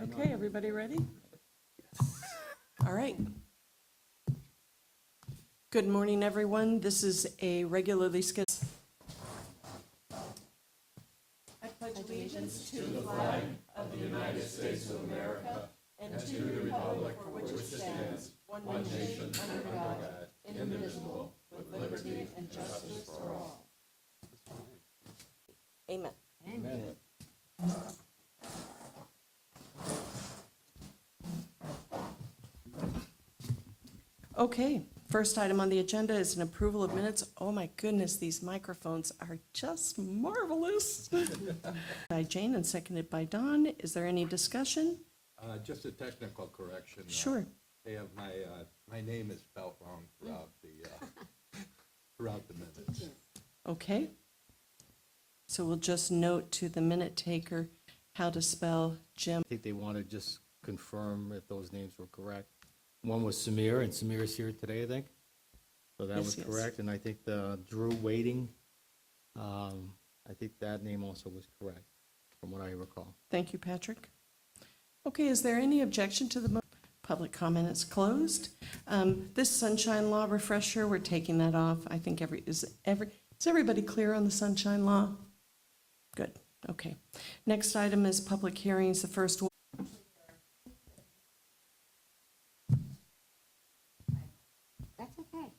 Okay, everybody ready? All right. Good morning, everyone. This is a regularly scheduled. I pledge allegiance to the flag of the United States of America and to the republic for which it stands, one nation under God, indivisible, with liberty and justice for all. Amen. Amen. Okay, first item on the agenda is an approval of minutes. Oh my goodness, these microphones are just marvelous. By Jane and seconded by Don. Is there any discussion? Just a technical correction. Sure. They have my name is spelled wrong throughout the minutes. Okay. So we'll just note to the minute taker how to spell Jim. I think they want to just confirm if those names were correct. One was Samir, and Samir's here today, I think. So that Yes, was yes. correct. And I think the Drew Waiting, I think that name also was correct, from what I recall. Thank you, Patrick. Okay, is there any objection to the public comment is closed? This sunshine law refresher, we're taking that off. I think is everybody clear on the sunshine law? Good, okay. Next item is public hearings. The first one. That's okay.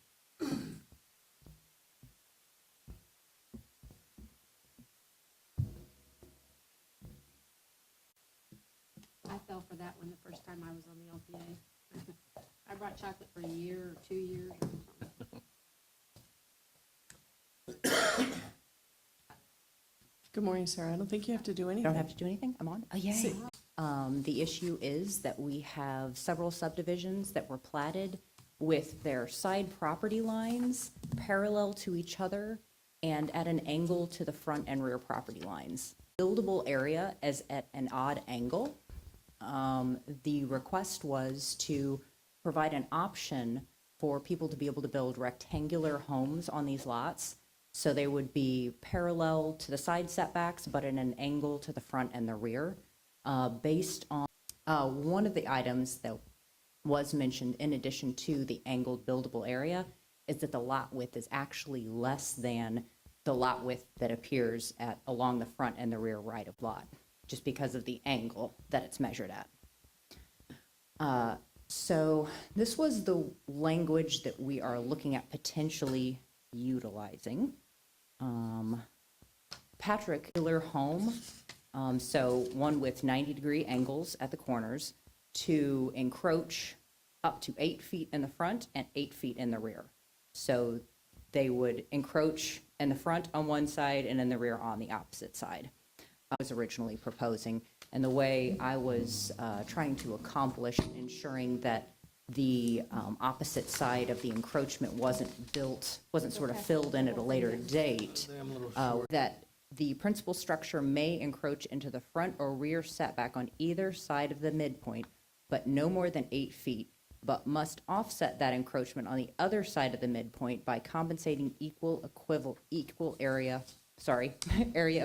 I fell for that one the first time I was on the LPA. I brought chocolate for a year or 2 years or something. Good morning, Sarah. I don't think you have to do I anything. don't have to do anything? I'm on? Oh, yay. See- The issue is that we have several subdivisions that were platted with their side property lines parallel to each other and at an angle to the front and rear property lines. Buildable area is at an odd angle. The request was to provide an option for people to be able to build rectangular homes on these lots. So they would be parallel to the side setbacks, but at an angle to the front and the rear. Based on one of the items that was mentioned in addition to the angled buildable area is that the lot width is actually less than the lot width that appears along the front and the rear right of lot, just because of the angle that it's measured at. So this was the language that we are looking at potentially utilizing. Patrick, regular home, so one with 90-degree angles at the corners to encroach up to 8 feet in the front and 8 feet in the rear. So they would encroach in the front on one side and in the rear on the opposite side. I was originally proposing, and the way I was trying to accomplish ensuring that the opposite side of the encroachment wasn't sort of filled in at a later date, that the principal structure may encroach into the front or rear setback on either side of the midpoint, but no more than 8 feet, but must offset that encroachment on the other side of the midpoint by compensating area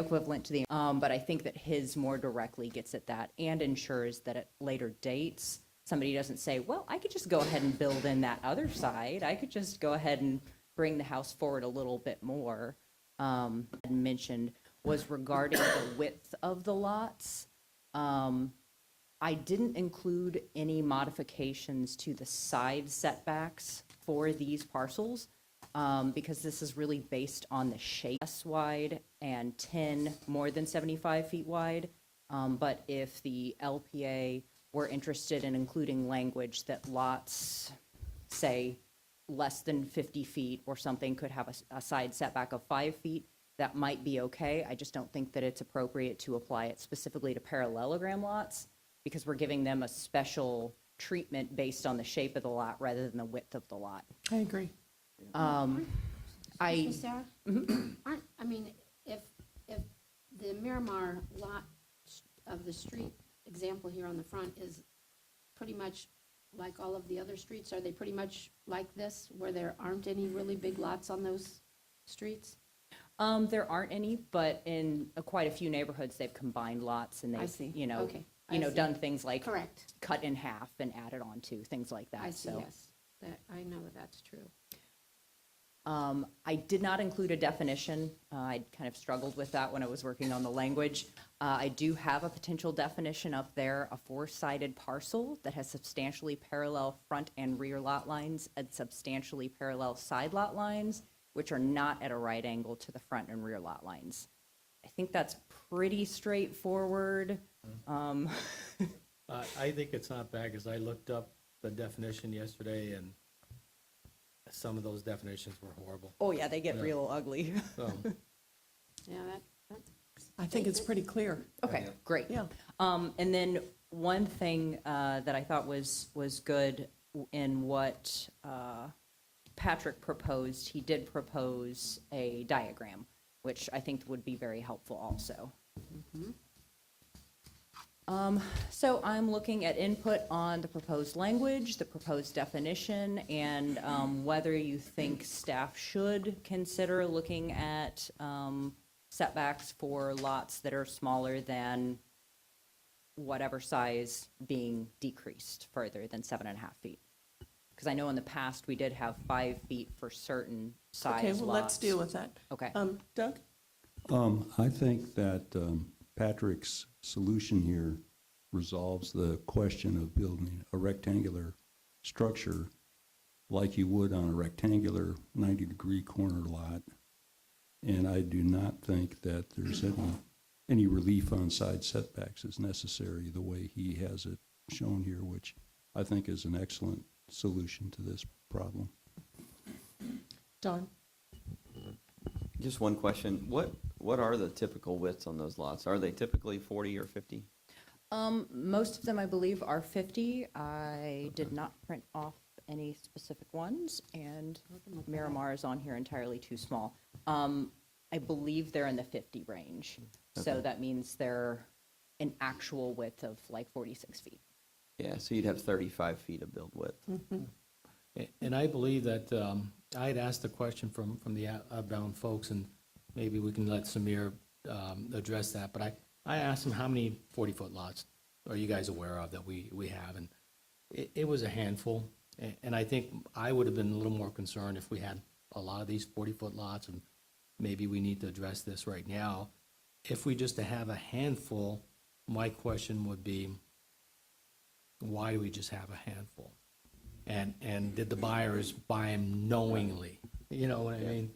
equivalent to the, but I think that his more directly gets at that and ensures that at later dates, somebody doesn't say, well, I could just go ahead and build in that other side. I could just go ahead and bring the house forward a little bit more. Mentioned was regarding the width of the lots. I didn't include any modifications to the side setbacks for these parcels because this is really based on the shape, less wide and 10 more than 75 feet wide. But if the LPA were interested in including language that lots, say, less than 50 feet or something could have a side setback of 5 feet, that might be okay. I just don't think that it's appropriate to apply it specifically to parallelogram lots because we're giving them a special treatment based on the shape of the lot rather than the width of the lot. I agree. Excuse me, Sarah? I mean, if the Miramar lot of the street example here on the front is pretty much like all of the other streets, are they pretty much like this, where there aren't any really big lots on those streets? There aren't any, but in quite a few neighborhoods, they've combined lots and I they've, see. you know, Okay. I see. done things like Correct. cut in half and added on to, things like that. I see, So, yes. That, I know that that's true. I did not include a definition. I kind of struggled with that when I was working on the language. I do have a potential definition up there, a four-sided parcel that has substantially parallel front and rear lot lines and substantially parallel side lot lines, which are not at a right angle to the front and rear lot lines. I think that's pretty straightforward. I think it's not bad, because I looked up the definition yesterday, and some of those definitions were horrible. Oh, yeah, they get Yeah. real ugly. So, Yeah, that, I think it's pretty clear. Okay, great. Yeah. And then one thing that I thought was good in what Patrick proposed, he did propose a diagram, which I think would be very helpful also. So I'm looking at input on the proposed language, the proposed definition, and whether you think staff should consider looking at setbacks for lots that are smaller than whatever size being decreased further than 7.5 feet. Because I know in the past, we did have 5 feet for certain size Okay, lots. well, let's deal with that. Okay. Doug? I think that Patrick's solution here resolves the question of building a rectangular structure like you would on a rectangular 90-degree corner lot. And I do not think that there's any relief on side setbacks is necessary the way he has it shown here, which I think is an excellent solution to this problem. Don? Just one question. What are the typical widths on those lots? Are they typically 40 or 50? Most of them, I believe, are 50. I did not print off any specific ones, and Miramar is on here entirely too small. I believe they're in the 50 range. So Okay. that means they're an actual width of like 46 feet. Yeah, so you'd have 35 feet of build width. and I believe that, I had asked the question from the outbound folks, and maybe we can let Samir address that, but I asked him, how many 40-foot lots are you guys aware of that we have? And it was a handful, and I think I would have been a little more concerned if we had a lot of these 40-foot lots, and maybe we need to address this right now. If we just have a handful, my question would be, why do we just have a handful? And did the buyers buy them knowingly? You know what I mean?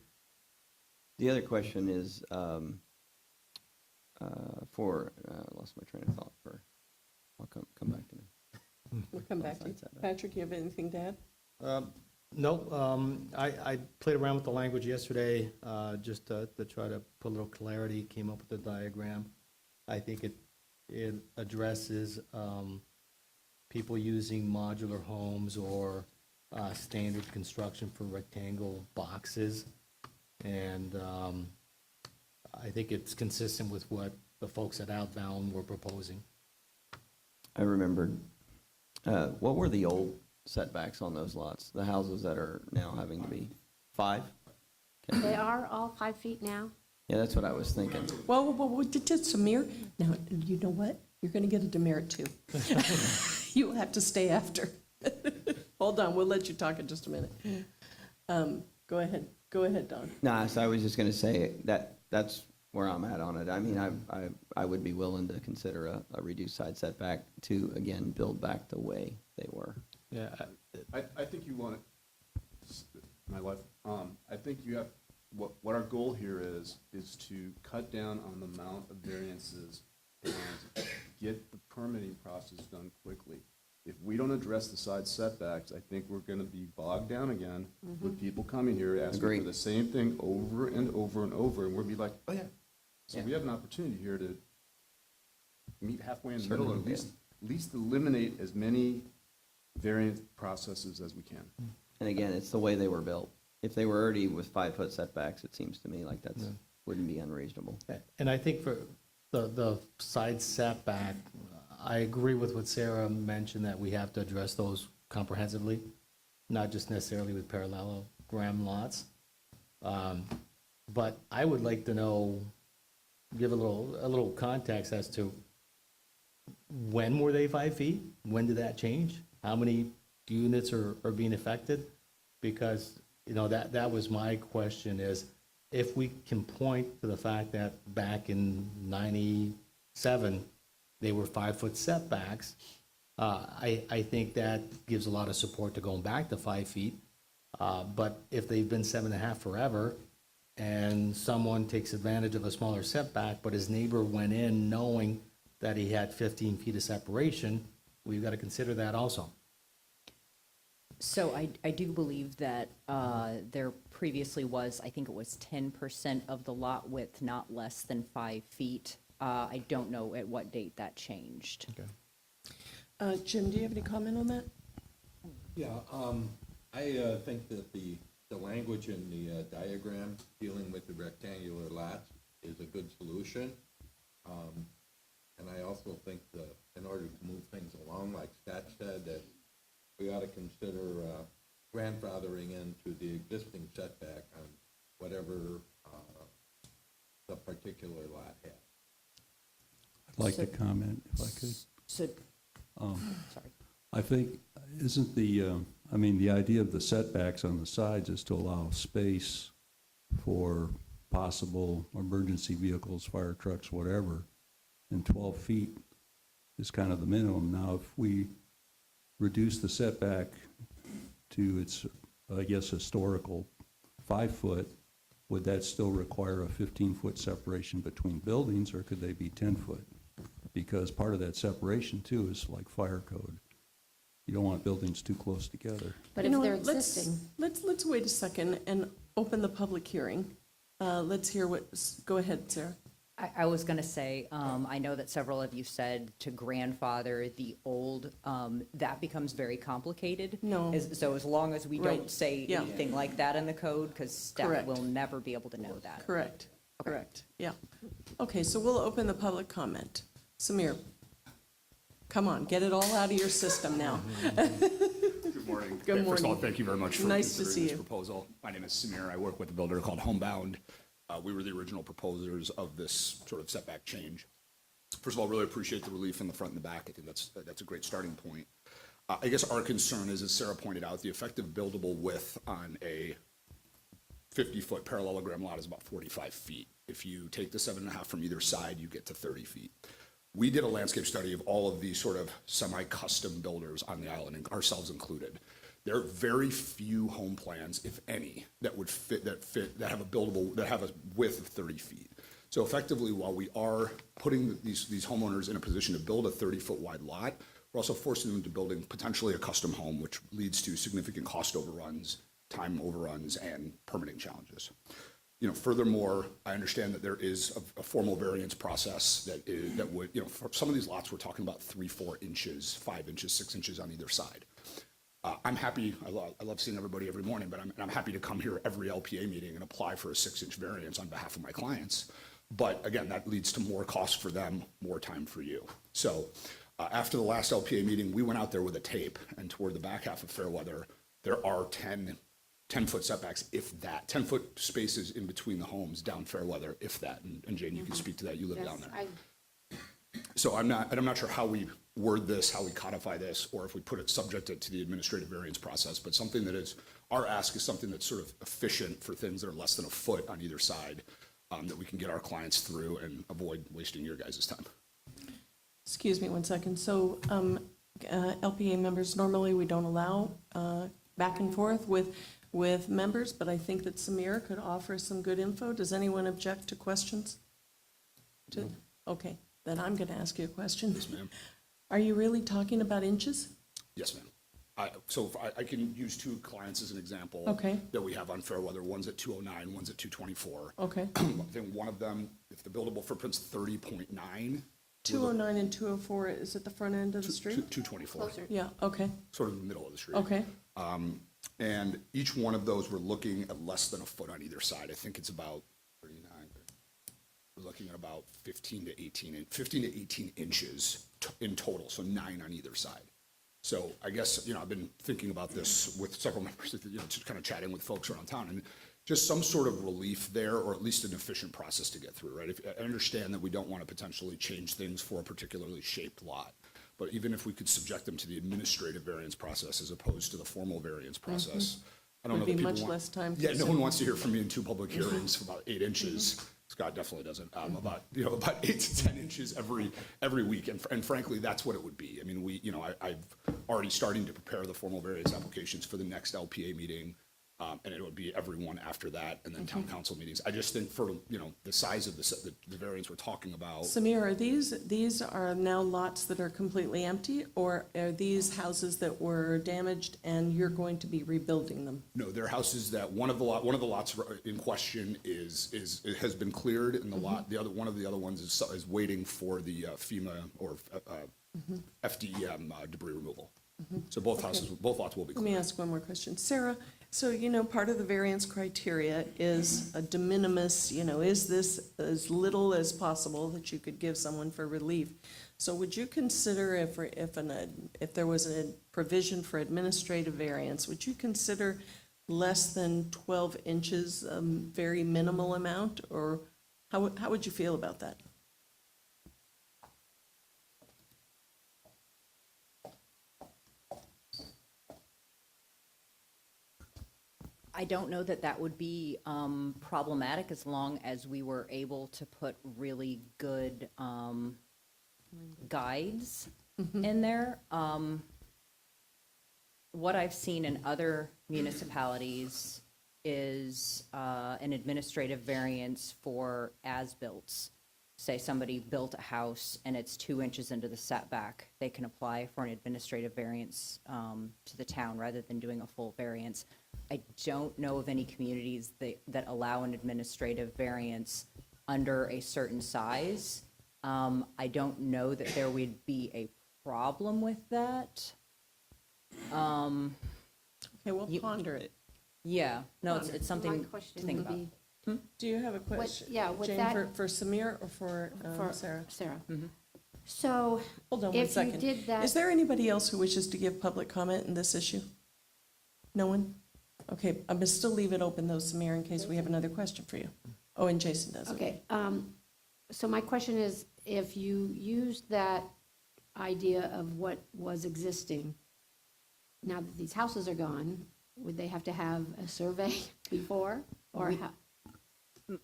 The other question is I lost my train of thought I'll come back to me. We'll come back to you. Side setback. Patrick, you have anything to add? No, I played around with the language yesterday, just to try to put a little clarity, came up with a diagram. I think it addresses people using modular homes or standard construction for rectangle boxes. And I think it's consistent with what the folks at Outbound were proposing. I remembered, what were the old setbacks on those lots? The houses that are now having to be 5? They are all 5 feet now? Yeah, that's what I was thinking. Well, did Samir? Now, you know what? You're going to get a demerit too. You will have to stay after. Hold on, we'll let you talk in just a minute. Go ahead, Don. Nah, so I was just going to say that's where I'm at on it. I mean, I would be willing to consider a reduced side setback to, again, build back the way they were. Yeah, I think you want it, my wife, I think you have, what our goal here is to cut down on the amount of variances and get the permitting process done quickly. If we don't address the side setbacks, I think we're gonna be bogged down again with people coming here asking Agreed. for the same thing over and over and over, and we'll be like, oh yeah. So Yeah. we have an opportunity here to meet halfway in the middle, or Certainly, at least eliminate as many variant processes as we can. And again, it's the way they were built. If they were already with 5-foot setbacks, it seems to me like that's, wouldn't be unreasonable. and I think for the side setback, I agree with what Sarah mentioned, that we have to address those comprehensively, not just necessarily with parallelogram lots. But I would like to know, give a little context as to when were they 5 feet? When did that change? How many units are being affected? Because, you know, that was my question is, if we can point to the fact that back in 97, they were 5-foot setbacks, I think that gives a lot of support to going back to 5 feet. But if they've been 7.5 forever, and someone takes advantage of a smaller setback, but his neighbor went in knowing that he had 15 feet of separation, we've got to consider that also. So I do believe that there previously was, I think it was 10% of the lot width not less than 5 feet. I don't know at what date that changed. Okay. Jim, do you have any comment on that? Yeah, I think that the language in the diagram dealing with the rectangular lots is a good solution. And I also think that in order to move things along, like Scott said, that we ought to consider grandfathering into the existing setback on whatever the particular lot has. I'd like to comment, if I could. So, Um, sorry. I think, isn't the idea of the setbacks on the sides is to allow space for possible emergency vehicles, fire trucks, whatever, and 12 feet is kind of the minimum. Now, if we reduce the setback to its, I guess, historical 5 foot, would that still require a 15-foot separation between buildings, or could they be 10 foot? Because part of that separation too is like fire code. You don't want buildings too close together. But You if know they're what, let's- existing, Let's wait a second and open the public hearing. Let's hear go ahead, Sarah. I was going to say, I know that several of you said to grandfather the old, that becomes very complicated. No. So as long as we Right. don't say Yeah. anything like that in the code, because staff Correct. will never be able to know that. Correct, correct, yeah. Okay, so we'll open the public comment. Samir, come on, get it all out of your system now. Good morning. Good First of all, morning. thank you very much for Nice to considering see this you. proposal. My name is Samir. I work with a builder called Homebound. We were the original proposers of this sort of setback change. First of all, really appreciate the relief in the front and the back. I think that's a great starting point. I guess our concern is, as Sarah pointed out, the effective buildable width on a 50-foot parallelogram lot is about 45 feet. If you take the 7.5 from either side, you get to 30 feet. We did a landscape study of all of these sort of semi-custom builders on the island, and ourselves included. There are very few home plans, if any, that would that have a width of 30 feet. So effectively, while we are putting these homeowners in a position to build a 30-foot wide lot, we're also forcing them to building potentially a custom home, which leads to significant cost overruns, time overruns, and permitting challenges. You know, furthermore, I understand that there is a formal variance process that would, you know, for some of these lots, we're talking about 3-4 inches, 5 inches, 6 inches on either side. I'm happy, I love seeing everybody every morning, but I'm happy to come here every LPA meeting and apply for a 6-inch variance on behalf of my clients. But again, that leads to more cost for them, more time for you. So after the last LPA meeting, we went out there with a tape, and toward the back half of Fairweather, there are 10-foot setbacks, if that, 10-foot spaces in between the homes down Fairweather, if that. And Jane, you can speak to that, you live yes, down there. I, So I'm not sure how we word this, how we codify this, or if we put it subject to the administrative variance process, but something that is, our ask is something that's sort of efficient for things that are less than a foot on either side, that we can get our clients through and avoid wasting your guys' time. Excuse me one second. So LPA members, normally we don't allow back and forth with members, but I think that Samir could offer some good info. Does anyone object to questions? Okay, then I'm going to ask you a question. Yes, ma'am. Are you really talking about inches? Yes, ma'am. So I can use 2 clients as an example. Okay. That we have on Fairweather. One's at 209, one's at 224. Okay. I think one of them, if the buildable footprint's 30.9. 209 and 204 is at the front end of the street? 224, closer. Yeah, okay, sort of in the middle of the street. okay. And each one of those, we're looking at less than a foot on either side. I think it's about 39. We're looking at about 15 to 18 inches in total, so 9 on either side. So I guess, you know, I've been thinking about this with several members, you know, just kind of chatting with folks around town. And, just some sort of relief there, or at least an efficient process to get through, right? I understand that we don't want to potentially change things for a particularly shaped lot, but even if we could subject them to the administrative variance process as opposed to the formal variance process, I don't know Would that be people much want. less time Yeah, no one consuming. wants to hear from me in 2 public hearings for about 8 inches. Scott definitely doesn't, about 8 to 10 inches every week, and frankly, that's what it would be. I mean, I've already starting to prepare the formal variance applications for the next LPA meeting, and it would be every one after that, and then town council meetings. I just think for, the size of the variance we're talking about. Samir, are these are now lots that are completely empty, or are these houses that were damaged and you're going to be rebuilding them? No, there are houses that, one of the lots in question has been cleared, and one of the other ones is waiting for the FEMA or FDEM debris removal. So both lots will be Let me cleared. ask one more question. Sarah, so, part of the variance criteria is a de minimis, is this as little as possible that you could give someone for relief? So would you consider if there was a provision for administrative variance, would you consider less than 12 inches, very minimal amount, or how would you feel about that? I don't know that that would be problematic as long as we were able to put really good guides in there. What I've seen in other municipalities is an administrative variance for as-builts. Say somebody built a house and it's 2 inches into the setback, they can apply for an administrative variance to the town rather than doing a full variance. I don't know of any communities that allow an administrative variance under a certain size. I don't know that there would be a problem with that. Okay, we'll ponder it. Yeah, no, it's My something to question think would about. be Do you have a question? yeah, with Jane, that- for Samir or for for Sarah? Sarah. So Hold on one if you second. did that. Is there anybody else who wishes to give public comment in this issue? No one? Okay, I'm gonna still leave it open though, Samir, in case we have another question for you. Oh, and Jason does. Okay, so my question is, if you used that idea of what was existing, now that these houses are gone, would they have to have a survey before, or how?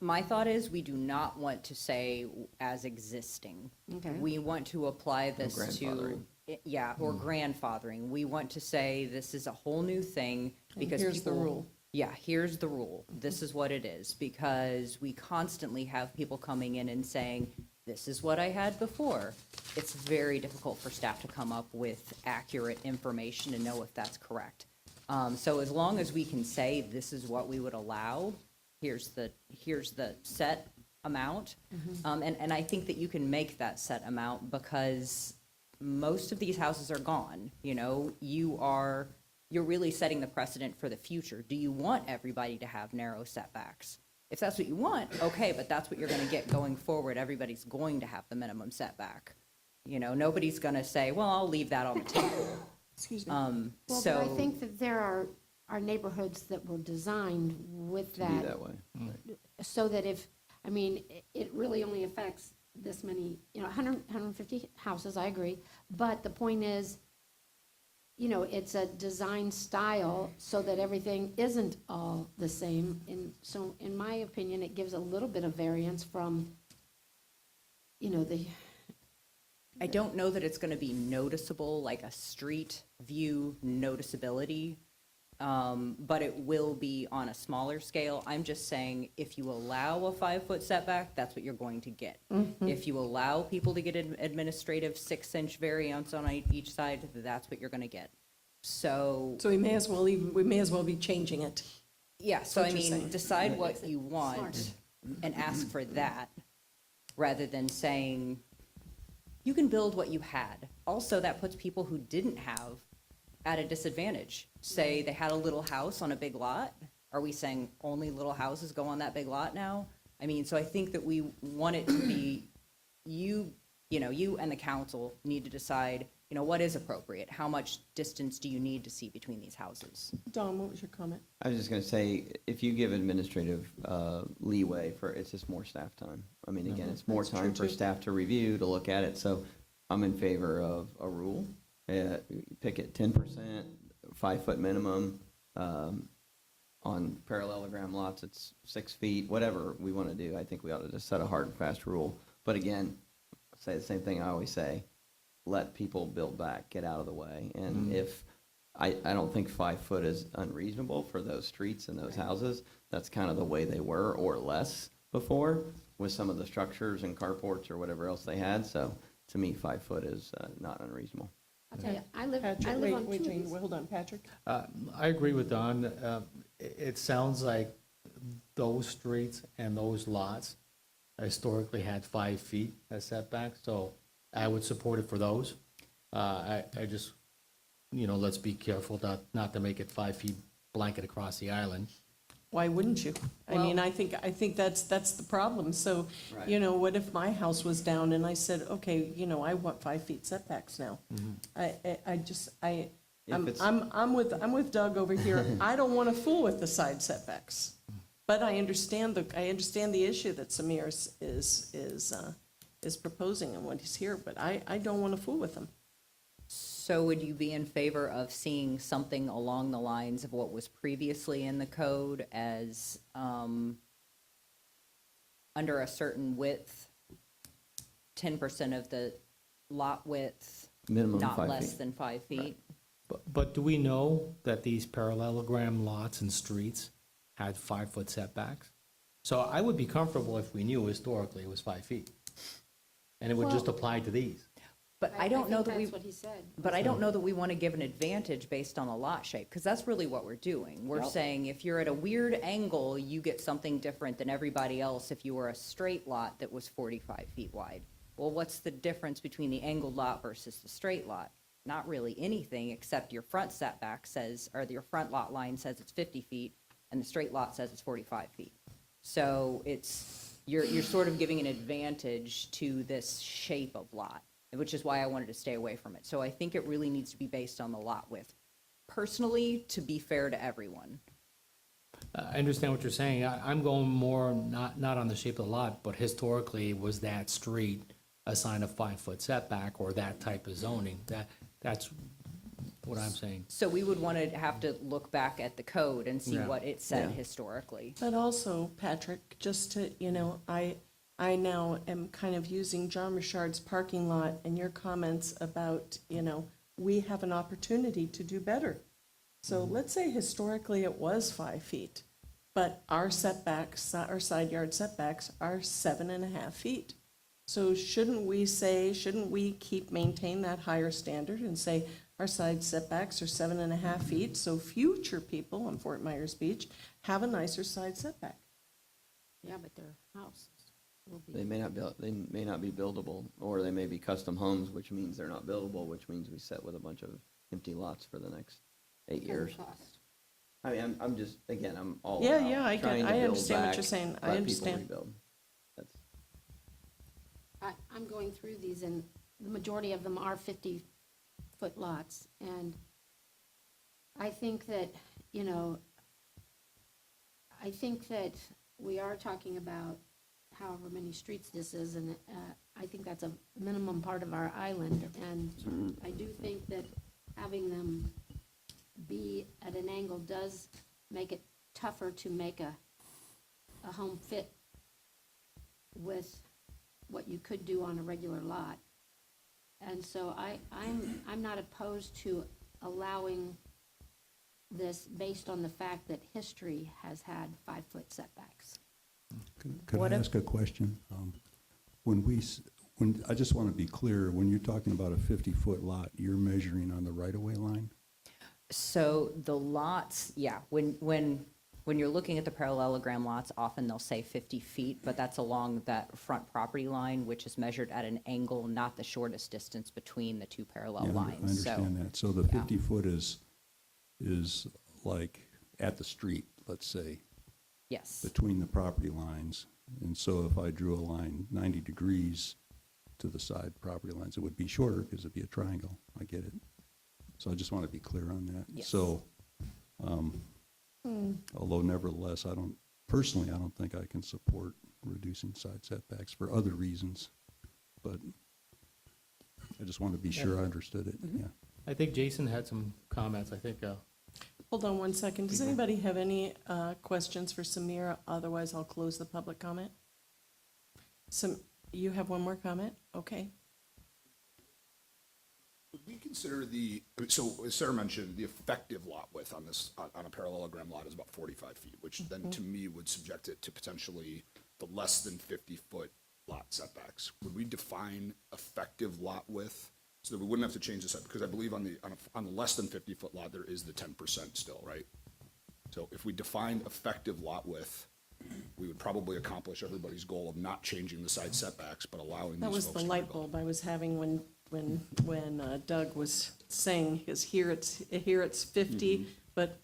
My thought is, we do not want to say as existing. Okay. We want to apply this to, grandfathering. yeah, or grandfathering. We want to say this is a whole new thing because here's the people- rule. Yeah, here's the rule. This is what it is, because we constantly have people coming in and saying, this is what I had before. It's very difficult for staff to come up with accurate information and know if that's correct. So as long as we can say this is what we would allow, here's the set amount. And I think that you can make that set amount because most of these houses are gone. You're really setting the precedent for the future. Do you want everybody to have narrow setbacks? If that's what you want, okay, but that's what you're gonna get going forward. Everybody's going to have the minimum setback. Nobody's gonna say, well, I'll leave that on the table. Excuse me. Well, but I think that there are neighborhoods that were designed with To be that way. so that it really only affects this many, 100, 150 houses, I agree. But the point is, it's a design style so that everything isn't all the same. And so, in my opinion, it gives a little bit of variance from, the, I don't know that it's gonna be noticeable, like a street view noticeability, but it will be on a smaller scale. I'm just saying, if you allow a 5-foot setback, that's what you're going to get. If you allow people to get an administrative 6-inch variance on each side, that's what you're gonna get. So, So we may as well be changing it. yeah, so what I you're mean, saying. decide what you want and ask for that, rather than saying, you can build what you had. Also, that puts people who didn't have at a disadvantage. Say they had a little house on a big lot. Are we saying only little houses go on that big lot now? I mean, so I think that we want it to be, you and the council need to decide, you know, what is appropriate? How much distance do you need to see between these houses? Don, what was your comment? I was just gonna say, if you give administrative leeway for, it's just more staff time. I mean, again, it's more That's true, time for too. staff to review, to look at it, so I'm in favor of a rule. Pick it 10%, 5-foot minimum. On parallelogram lots, it's 6 feet, whatever we want to do. I think we ought to just set a hard and fast rule. But again, say the same thing I always say, let people build back, get out of the way. And if, I don't think 5 foot is unreasonable for those streets and those houses. That's kind of the way they were, or less before, with some of the structures and carports or whatever else they had. So to me, 5 foot is not unreasonable. I'll tell you, I live Patrick, on wait, two of Jane, these. hold on, Patrick. I agree with Don. It sounds like those streets and those lots historically had 5 feet as setback, so I would support it for those. I just, you know, let's be careful not to make it 5 feet blanket across the island. Why wouldn't you? I Well- mean, I think that's the problem. So, you know, what if my house was down and I said, okay, you know, I want 5 feet setbacks now? I'm it's- with Doug over here. I don't want to fool with the side setbacks. But I understand the issue that Samir is proposing and what he's here, but I don't want to fool with them. So would you be in favor of seeing something along the lines of what was previously in the code as, under a certain width, 10% of the lot width, Minimum not 5 less feet. than 5 feet? But do we know that these parallelogram lots and streets had 5-foot setbacks? So I would be comfortable if we knew historically it was 5 feet. And it would just apply to these. But I don't know that we, That's what he said. but I don't know that we want to give an advantage based on a lot shape, because that's really what we're doing. We're saying if you're at a weird angle, you get something different than everybody else if you were a straight lot that was 45 feet wide. Well, what's the difference between the angled lot versus the straight lot? Not really anything, except your front setback says, or your front lot line says it's 50 feet, and the straight lot says it's 45 feet. So you're sort of giving an advantage to this shape of lot, which is why I wanted to stay away from it. So I think it really needs to be based on the lot width. Personally, to be fair to everyone. I understand what you're saying. I'm going more, not on the shape of the lot, but historically, was that street a sign of 5-foot setback or that type of zoning? That's what I'm saying. So we would want to have to look back at the code and see Yeah. what it said Yeah. historically. But also, Patrick, just to, you know, I now am kind of using John Richard's parking lot and your comments about, you know, we have an opportunity to do better. So let's say historically it was 5 feet, but our setbacks, our side yard setbacks are 7.5 feet. So shouldn't we maintain that higher standard and say our side setbacks are 7.5 feet? So future people on Fort Myers Beach have a nicer side setback. Yeah, but their houses will be. They may not be buildable, or they may be custom homes, which means they're not buildable, which means we sit with a bunch of empty lots for the next 8 years. Cost. I mean, I'm just, again, I'm all Yeah, about yeah, I trying to I build understand what back, you're saying. I let people understand. rebuild. That's, I'm going through these, and the majority of them are 50-foot lots, and I think that, you know, I think that we are talking about however many streets this is, and I think that's a minimum part of our island, and I do think that having them be at an angle does make it tougher to make a home fit with what you could do on a regular lot. And so I'm not opposed to allowing this based on the fact that history has had 5-foot setbacks. Could What I if- ask a question? I just want to be clear, when you're talking about a 50-foot lot, you're measuring on the right-of-way line? So the lots, yeah, when you're looking at the parallelogram lots, often they'll say 50 feet, but that's along that front property line, which is measured at an angle, not the shortest distance between the two parallel Yeah, I lines. So understand that. So the yeah. 50-foot is like at the street, let's say, yes, between the property lines. And so if I drew a line 90 degrees to the side property lines. It would be shorter because it'd be a triangle. I get it. So I just want to be clear on that. Yes. So, although nevertheless, I don't think I can support reducing side setbacks for other reasons, but I just want to be sure I understood it, yeah. I think Jason had some comments, I think, Hold on one second. Does anybody have any questions for Samira? Otherwise, I'll close the public comment. You have one more comment? Okay. Would we consider so as Sarah mentioned, the effective lot width on this, on a parallelogram lot is about 45 feet, which then to me would subject it to potentially the less than 50-foot lot setbacks. Would we define effective lot width so that we wouldn't have to change the set? Because I believe on the less than 50-foot lot, there is the 10% still, right? So if we define effective lot width, we would probably accomplish everybody's goal of not changing the side setbacks, but allowing these That folks was to the light bulb I was having when Doug was saying, because here it's 50, but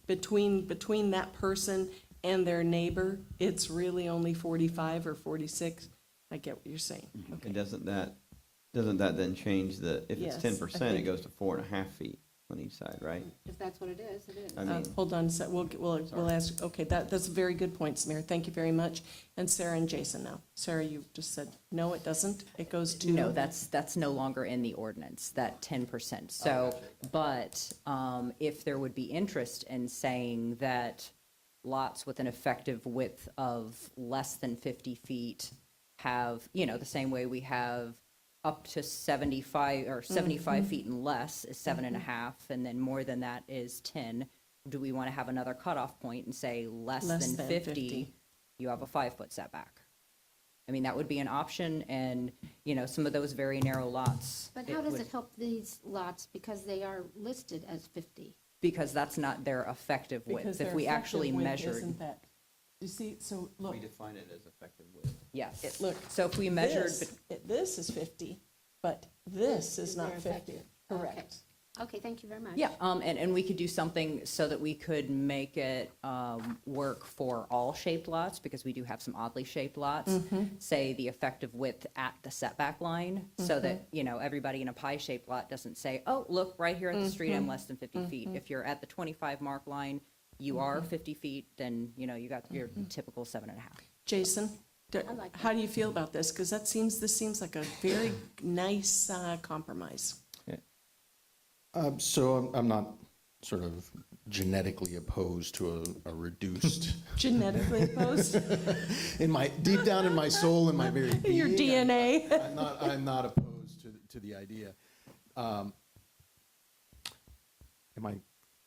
between that person and their neighbor, it's really only 45 or 46. I get what you're saying. Okay. And doesn't that then change if it's Yes, 10%, I think- it goes to 4.5 feet on each side, right? If that's what it is, it is. I mean, Hold on, so we'll ask, okay, that's a very good point, Samir, thank you very much. And Sarah and Jason now. Sarah, you just said, no, it doesn't, it goes to? No, that's no longer in the ordinance, that 10%. So, but if there would be interest in saying that lots with an effective width of less than 50 feet have, the same way we have up to 75 or 75 feet and less is 7.5, and then more than that is 10. Do we want to have another cutoff point and say less than 50, you have a 5-foot setback? I mean, that would be an option, and, some of those very narrow lots. But how does would- it help these lots, because they are listed as 50? Because that's not their effective Because width. their If we effective actually width measured, isn't that- You see, so look, we define it as effective width. yeah. look. So if we measured, This is 50, but this is not their 50. effective. Correct. Okay, thank you very much. yeah, and we could do something so that we could make it work for all shaped lots, because we do have some oddly shaped lots. Say the effective width at the setback line, so that, everybody in a pie-shaped lot doesn't say, oh, look, right here at the street, I'm less than 50 feet. If you're at the 25 mark line, you are 50 feet, then, you got your typical 7.5. Jason, I like how do you feel about this? Because this seems like a very nice compromise. So I'm not sort of genetically opposed to a reduced, Genetically opposed? deep down in my soul, in my very being. Your DNA. I'm not opposed to the idea. Am I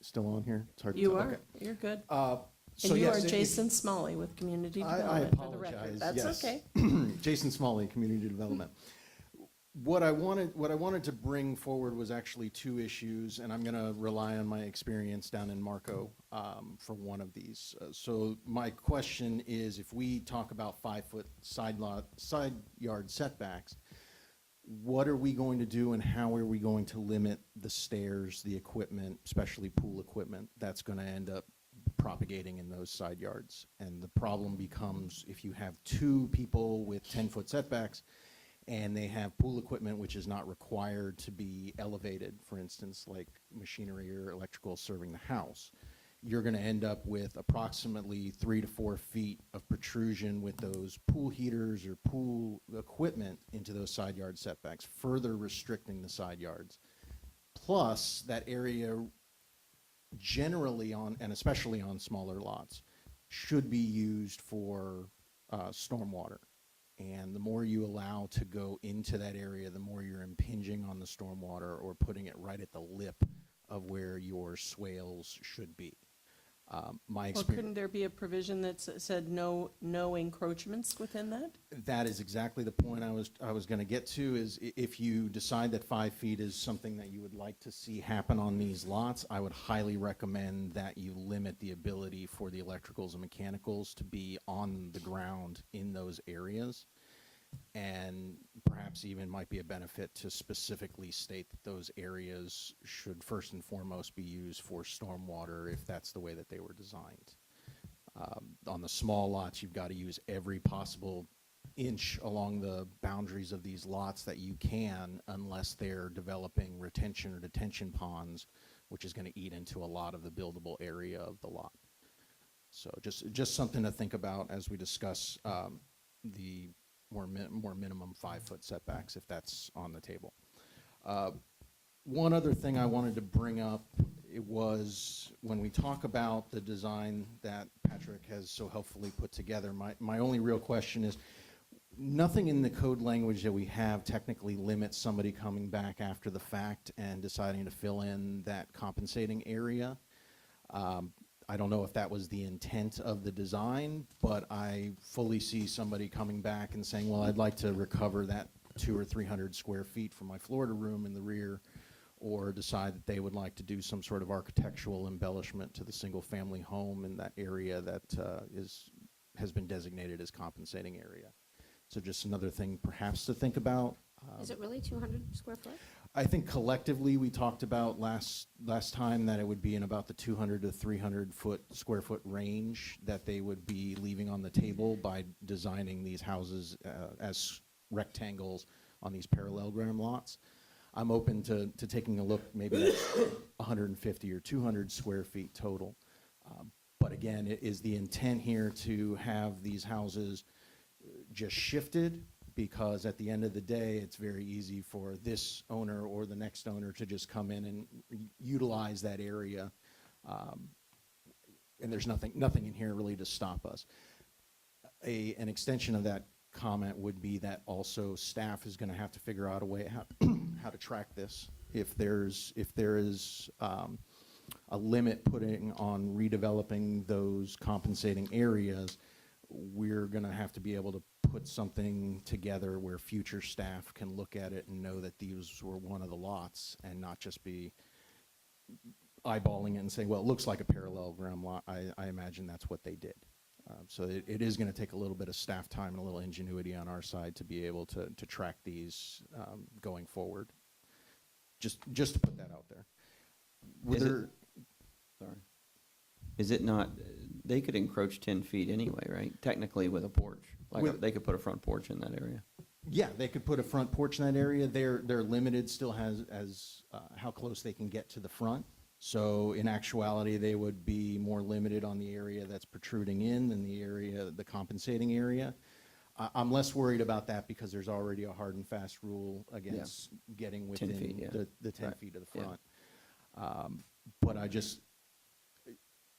still on here? It's hard to You tell. are, Okay. you're good. So And you yes, are Jason Smalley with Community I Development, for the record. apologize. That's Yes. okay. Jason Smalley, Community Development. What I wanted to bring forward was actually two issues, and I'm going to rely on my experience down in Marco for one of these. So my question is, if we talk about 5-foot side yard setbacks, what are we going to do, and how are we going to limit the stairs, the equipment, especially pool equipment, that's going to end up propagating in those side yards? And the problem becomes, if you have two people with 10-foot setbacks and they have pool equipment which is not required to be elevated, for instance, like machinery or electrical serving the house, you're going to end up with approximately 3 to 4 feet of protrusion with those pool heaters or pool equipment into those side yard setbacks, further restricting the side yards. Plus, that area generally and especially on smaller lots, should be used for stormwater. And the more you allow to go into that area, the more you're impinging on the stormwater or putting it right at the lip of where your swales should be. My Well, experience. couldn't there be a provision that said no encroachments within that? That is exactly the point I was going to get to, is if you decide that 5 feet is something that you would like to see happen on these lots, I would highly recommend that you limit the ability for the electricals and mechanicals to be on the ground in those areas. And perhaps even might be a benefit to specifically state that those areas should first and foremost be used for stormwater if that's the way that they were designed. On the small lots, you've got to use every possible inch along the boundaries of these lots that you can, unless they're developing retention or detention ponds, which is going to eat into a lot of the buildable area of the lot. So just something to think about as we discuss the more minimum 5-foot setbacks, if that's on the table. One other thing I wanted to bring up, it was when we talk about the design that Patrick has so helpfully put together, my only real question is, nothing in the code language that we have technically limits somebody coming back after the fact and deciding to fill in that compensating area. I don't know if that was the intent of the design, but I fully see somebody coming back and saying, well, I'd like to recover that 200 or 300 square feet from my Florida room in the rear, or decide that they would like to do some sort of architectural embellishment to the single-family home in that area that has been designated as compensating area. So just another thing perhaps to think about. Is it really 200 square foot? I think collectively, we talked about last time that it would be in about the 200 to 300 square foot range that they would be leaving on the table by designing these houses as rectangles on these parallelogram lots. I'm open to taking a look, maybe that's 150 or 200 square feet total. But again, is the intent here to have these houses just shifted? Because at the end of the day, it's very easy for this owner or the next owner to just come in and utilize that area. And there's nothing in here really to stop us. An extension of that comment would be that also staff is going to have to figure out a way how to track this. If there is a limit putting on redeveloping those compensating areas, we're going to have to be able to put something together where future staff can look at it and know that these were one of the lots, and not just be eyeballing it and saying, well, it looks like a parallelogram lot. I imagine that's what they did. So it is going to take a little bit of staff time and a little ingenuity on our side to be able to track these going forward. Just to put that out there. Is it not, they could encroach 10 feet anyway, right? Technically with a porch. They could put a front porch in that area. Yeah, they could put a front porch in that area. They're limited still as how close they can get to the front. So in actuality, they would be more limited on the area that's protruding in than the compensating area. I'm less worried about that because there's already a hard and fast rule against getting within 10 feet, yeah. the 10 Right. feet of the Yeah. front. But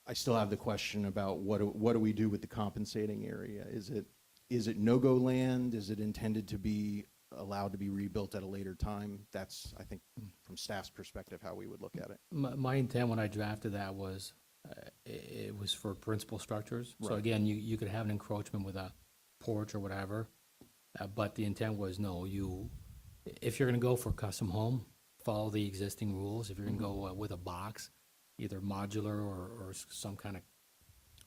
I still have the question about what do we do with the compensating area? Is it no-go land? Is it intended to be allowed to be rebuilt at a later time? That's, I think, from staff's perspective, how we would look at it. My intent when I drafted that was, it was for principal structures. So Right. again, you could have an encroachment with a porch or whatever, but the intent was, no, if you're gonna go for a custom home, follow the existing rules. If you're gonna go with a box, either modular or some kind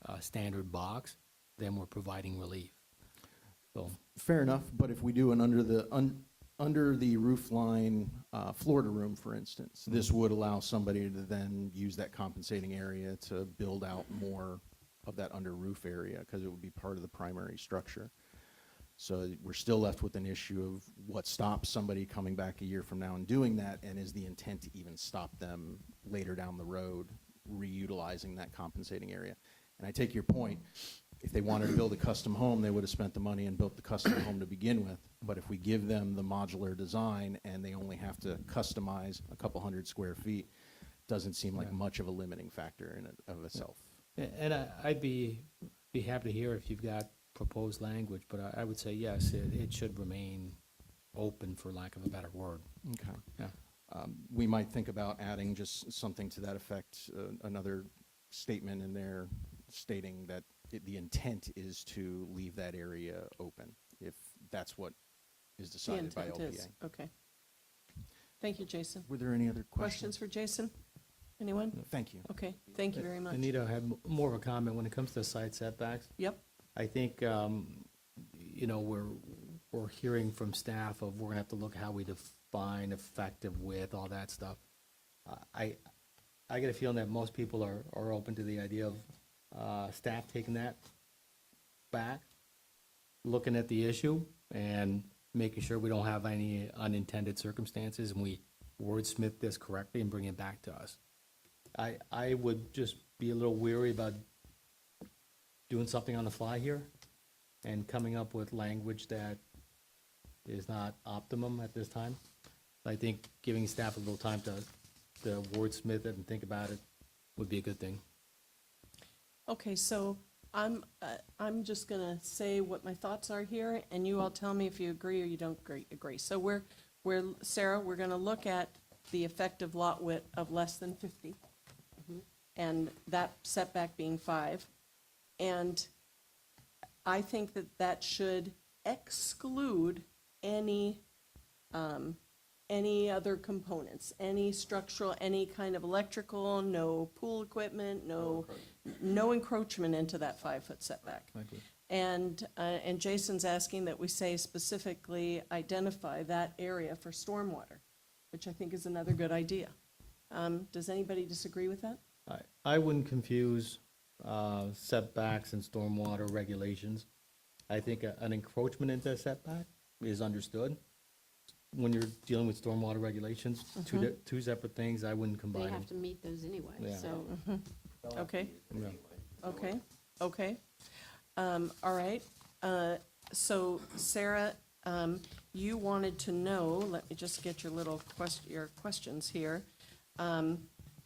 of standard box, then we're providing relief. So, Fair enough, but if we do an under the roof line Florida room, for instance, this would allow somebody to then use that compensating area to build out more of that under roof area, because it would be part of the primary structure. So we're still left with an issue of what stops somebody coming back a year from now and doing that, and is the intent to even stop them later down the road reutilizing that compensating area. And I take your point. If they wanted to build a custom home, they would have spent the money and built the custom home to begin with. But if we give them the modular design and they only have to customize a couple hundred square feet, doesn't seem like much of a limiting factor in and of itself. and I'd be happy to hear if you've got proposed language, but I would say, yes, it should remain open, for lack of a better word. Okay. Yeah. We might think about adding just something to that effect, another statement in there stating that the intent is to leave that area open, if that's what is The decided by intent LPA. is, okay. Thank you, Jason. Were there any other Questions questions? for Jason? Anyone? Thank you. Okay, thank you very much. Anita, I have more of a comment when it comes to side setbacks. Yep, I think, we're hearing from staff of we're gonna have to look how we define effective width, all that stuff. I get a feeling that most people are open to the idea of staff taking that back looking at the issue and making sure we don't have any unintended circumstances, and we wordsmith this correctly and bring it back to us. I would just be a little weary about doing something on the fly here and coming up with language that is not optimum at this time. I think giving staff a little time to wordsmith it and think about it would be a good thing. Okay, so I'm just gonna say what my thoughts are here, and you all tell me if you agree or you don't agree. So Sarah, we're gonna look at the effective lot width of less than 50, and that setback being 5. And I think that should exclude any other components, any structural, any kind of electrical, no pool equipment, no encroachment into that 5-foot setback. And Jason's asking that we say specifically identify that area for stormwater, which I think is another good idea. Does anybody disagree with that? I wouldn't confuse setbacks and stormwater regulations. I think an encroachment into a setback is understood. When you're dealing with stormwater regulations, two separate things, I wouldn't They combine them. have to meet those anyway, Yeah. so. Okay, Yeah. okay. All right. So Sarah, you wanted to know, let me just get your your questions here.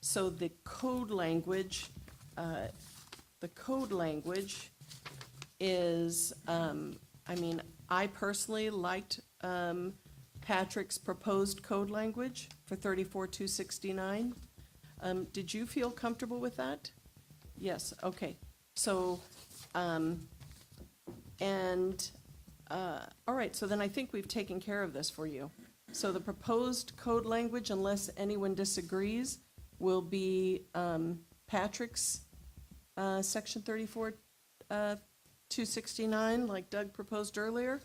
So the code language is, I personally liked Patrick's proposed code language for 34-269. Did you feel comfortable with that? Yes, okay. So, all right, so then I think we've taken care of this for you. So the proposed code language, unless anyone disagrees, will be Patrick's section 34-269, like Doug proposed earlier.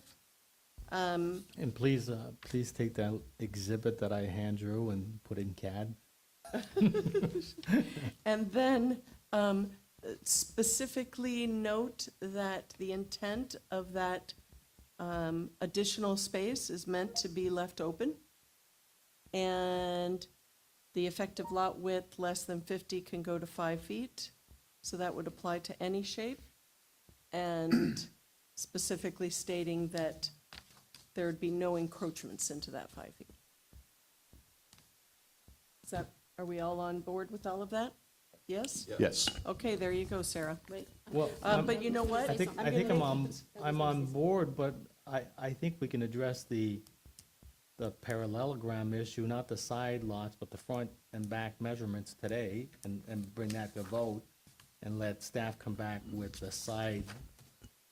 And please take that exhibit that I hand drew and put it in CAD. And then specifically note that the intent of that additional space is meant to be left open. And the effective lot width less than 50 can go to 5 feet. So that would apply to any shape. And specifically stating that there would be no encroachments into that 5 feet. Are we all on board with all of that? Yes? Yes. Okay, there you go, Sarah. Wait. Well, But you know what? I think I'm on board, but I think we can address the parallelogram issue, not the side lots, but the front and back measurements today, and bring that to vote, and let staff come back with the side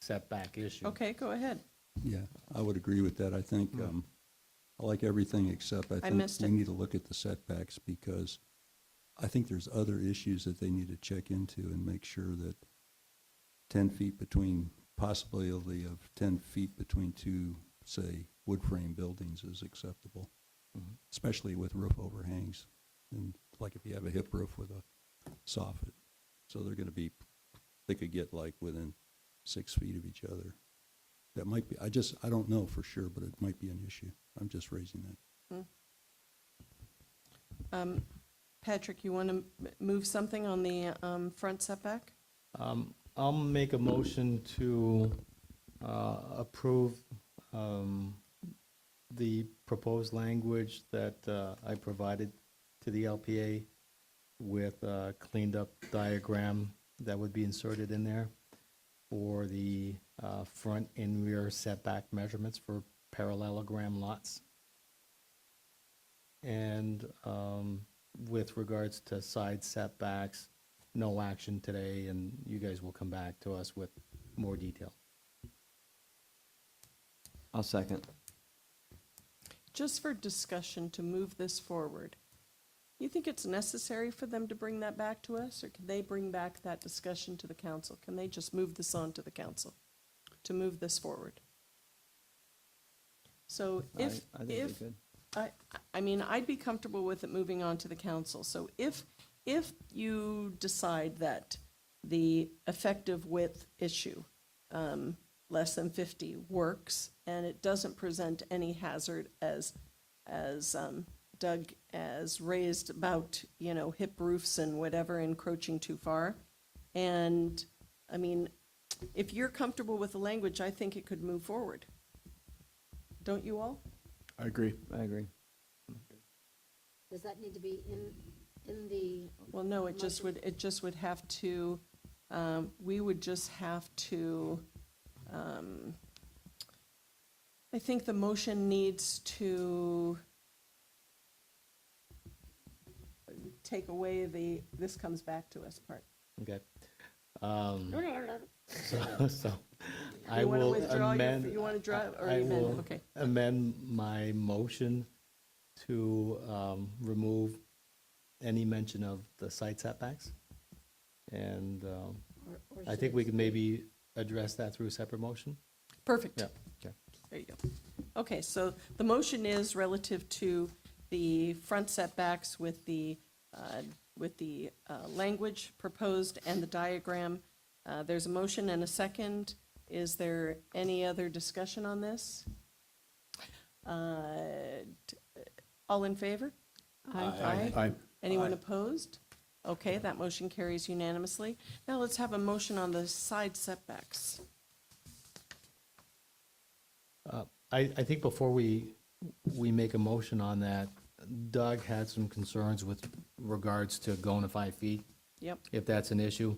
setback issue. Okay, go ahead. Yeah, I would agree with that. I think, I like everything except I think missed we it. need to look at the setbacks because I think there's other issues that they need to check into and make sure that 10 feet between, possibility of 10 feet between two, say, wood frame buildings is acceptable, especially with roof overhangs. And like if you have a hip roof with a soffit, so they're gonna be, they could get like within 6 feet of each other. That might be, I don't know for sure, but it might be an issue. I'm just raising that. Patrick, you want to move something on the front setback? I'll make a motion to approve the proposed language that I provided to the LPA with a cleaned up diagram that would be inserted in there for the front and rear setback measurements for parallelogram lots. And with regards to side setbacks, no action today, and you guys will come back to us with more detail. I'll second. Just for discussion to move this forward, you think it's necessary for them to bring that back to us, or can they bring back that discussion to the council? Can they just move this on to the council to move this forward? So I if, think we could. I'd be comfortable with it moving on to the council. So if you decide that the effective width issue less than 50 works, and it doesn't present any hazard as Doug has raised about, hip roofs and whatever encroaching too far. And, I mean, if you're comfortable with the language, I think it could move forward. Don't you all? I agree. I agree. Does that need to be in the, Well, no, it just would have to, we would just have to, I think the motion needs to take away this comes back to us part. Okay. So I You want to will withdraw amend. you want to draw, or I amend, will okay. amend my motion to remove any mention of the site setbacks. And or I should think it we could stay? maybe address that through a separate motion. Perfect. Yeah, okay. There you go. Okay, so the motion is relative to the front setbacks with the language proposed and the diagram. There's a motion and a second. Is there any other discussion on this? All in favor? Aye. Aye. Anyone opposed? Okay, that motion carries unanimously. Now let's have a motion on the side setbacks. I think before we make a motion on that, Doug had some concerns with regards to going to 5 feet, Yep, if that's an issue.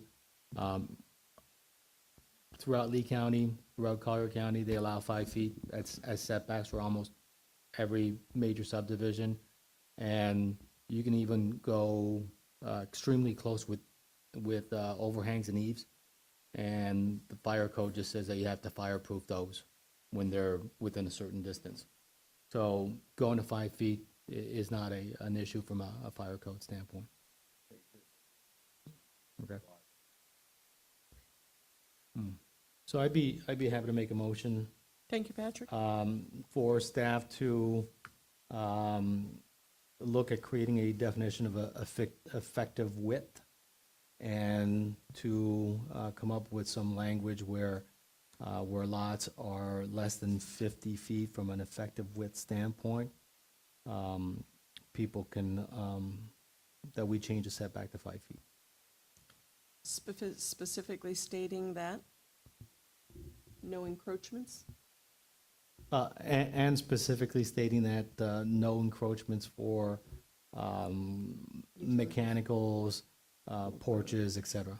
Throughout Lee County, throughout Collier County, they allow 5 feet as setbacks for almost every major subdivision. And you can even go extremely close with overhangs and eaves. And the fire code just says that you have to fireproof those when they're within a certain distance. So going to 5 feet is not an issue from a fire code standpoint. Okay. So I'd be happy to make a motion thank you, Patrick. for staff to look at creating a definition of effective width and to come up with some language where lots are less than 50 feet from an effective width standpoint, people can, that we change the setback to 5 feet. Specifically stating that no encroachments? And specifically stating that no encroachments for mechanicals, porches, et cetera.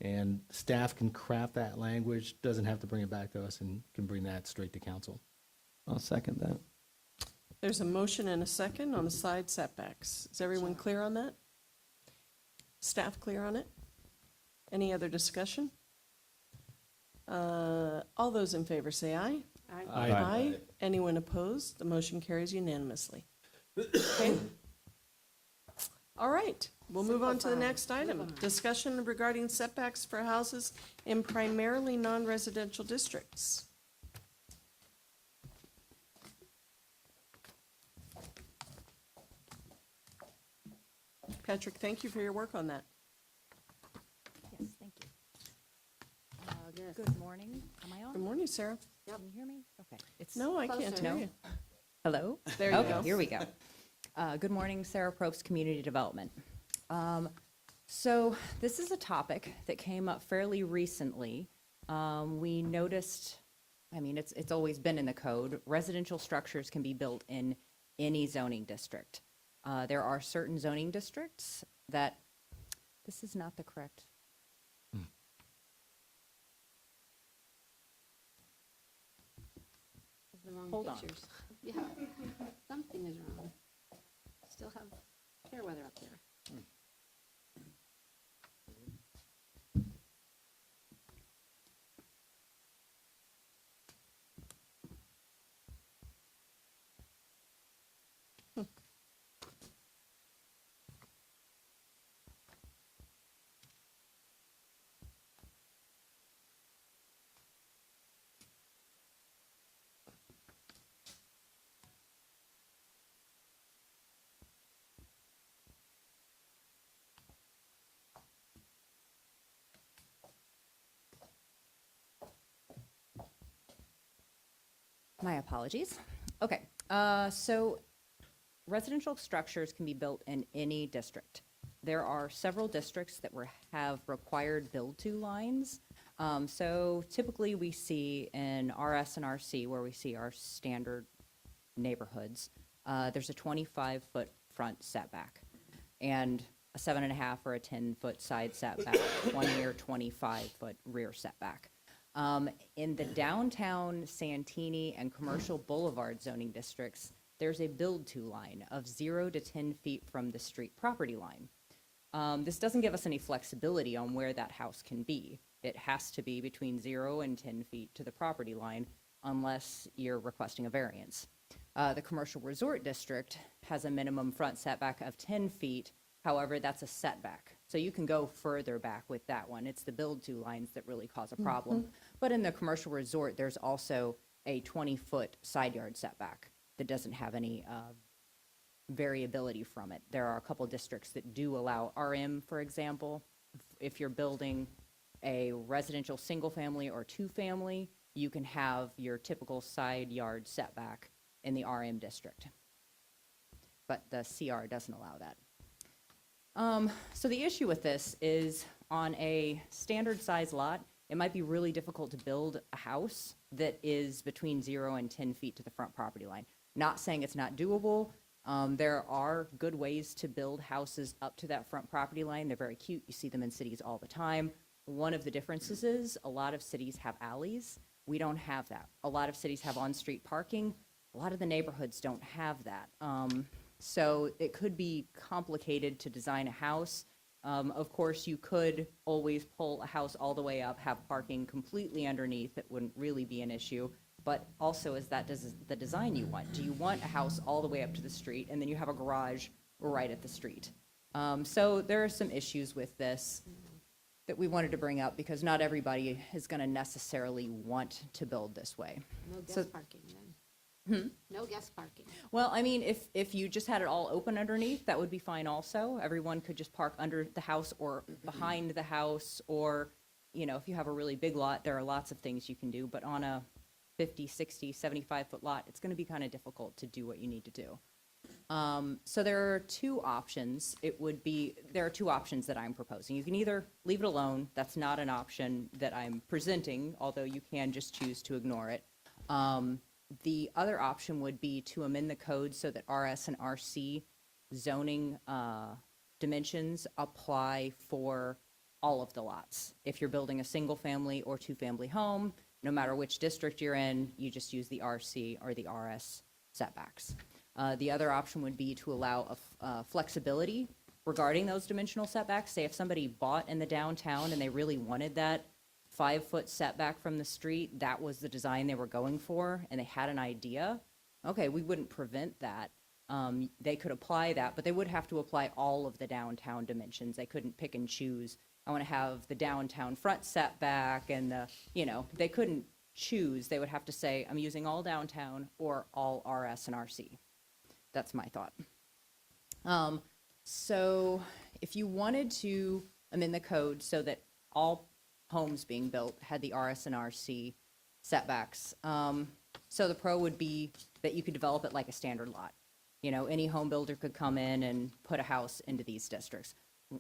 And staff can craft that language, doesn't have to bring it back to us, and can bring that straight to council. I'll second that. There's a motion and a second on the side setbacks. Is everyone clear on that? Staff clear on it? Any other discussion? All those in favor say aye. Aye. Aye. Anyone opposed? The motion carries unanimously. Okay. All right, we'll move on to the Simplify. next item. Move on. Discussion regarding setbacks for houses in primarily non-residential districts. Patrick, thank you for your work on that. Yes, thank you. Yes. Good morning. Am I on? Good morning, Sarah. Can you hear me? Okay. It's No, I can't Closer. hear No? you. Hello? There you Okay, go. here we go. Good morning, Sarah Probst, Community Development. So this is a topic that came up fairly recently. We noticed, I mean, it's always been in the code, residential structures can be built in any zoning district. There are certain zoning districts that, this is not the correct. The wrong Hold on. pictures. Yeah, something is wrong. Still have fair weather up there. My apologies. Okay, so residential structures can be built in any district. There are several districts that have required build-to lines. So typically we see in RS and RC, where we see our standard neighborhoods, there's a 25-foot front setback and a 7.5 or a 10-foot side setback, 20 or 25-foot rear setback. In the downtown Santini and Commercial Boulevard zoning districts, there's a build-to line of 0 to 10 feet from the street property line. This doesn't give us any flexibility on where that house can be. It has to be between 0 and 10 feet to the property line unless you're requesting a variance. The Commercial Resort District has a minimum front setback of 10 feet. However, that's a setback. So you can go further back with that one. It's the build-to lines that really cause a problem. But in the commercial resort, there's also a 20-foot side yard setback that doesn't have any variability from it. There are a couple districts that do allow RM, for example. If you're building a residential single-family or two-family, you can have your typical side yard setback in the RM district. But the CR doesn't allow that. So the issue with this is on a standard size lot, it might be really difficult to build a house that is between 0 and 10 feet to the front property line. Not saying it's not doable. There are good ways to build houses up to that front property line. They're very cute. You see them in cities all the time. One of the differences is a lot of cities have alleys. We don't have that. A lot of cities have on-street parking. A lot of the neighborhoods don't have that. So it could be complicated to design a house. Of course, you could always pull a house all the way up, have parking completely underneath. It wouldn't really be an issue. But also, is that the design you want? Do you want a house all the way up to the street, and then you have a garage right at the street? So there are some issues with this that we wanted to bring up, because not everybody is going to necessarily want to build this way. No So- guest parking then? No guest parking. Well, I mean, if you just had it all open underneath, that would be fine also. Everyone could just park under the house or behind the house, or, you know, if you have a really big lot, there are lots of things you can do. But on a 50, 60, 75-foot lot, it's going to be kind of difficult to do what you need to do. So there are two options. There are two options that I'm proposing. You can either leave it alone. That's not an option that I'm presenting, although you can just choose to ignore it. The other option would be to amend the code so that RS and RC zoning dimensions apply for all of the lots. If you're building a single-family or two-family home, no matter which district you're in, you just use the RC or the RS setbacks. The other option would be to allow flexibility regarding those dimensional setbacks. Say if somebody bought in the downtown and they really wanted that 5-foot setback from the street, that was the design they were going for, and they had an idea, okay, we wouldn't prevent that. They could apply that, but they would have to apply all of the downtown dimensions. They couldn't pick and choose. I want to have the downtown front setback and they couldn't choose. They would have to say, I'm using all downtown or all RS and RC. That's my thought. So if you wanted to amend the code so that all homes being built had the RS and RC setbacks, so the pro would be that you could develop it like a standard lot. You know, any home builder could come in and put a house into these districts.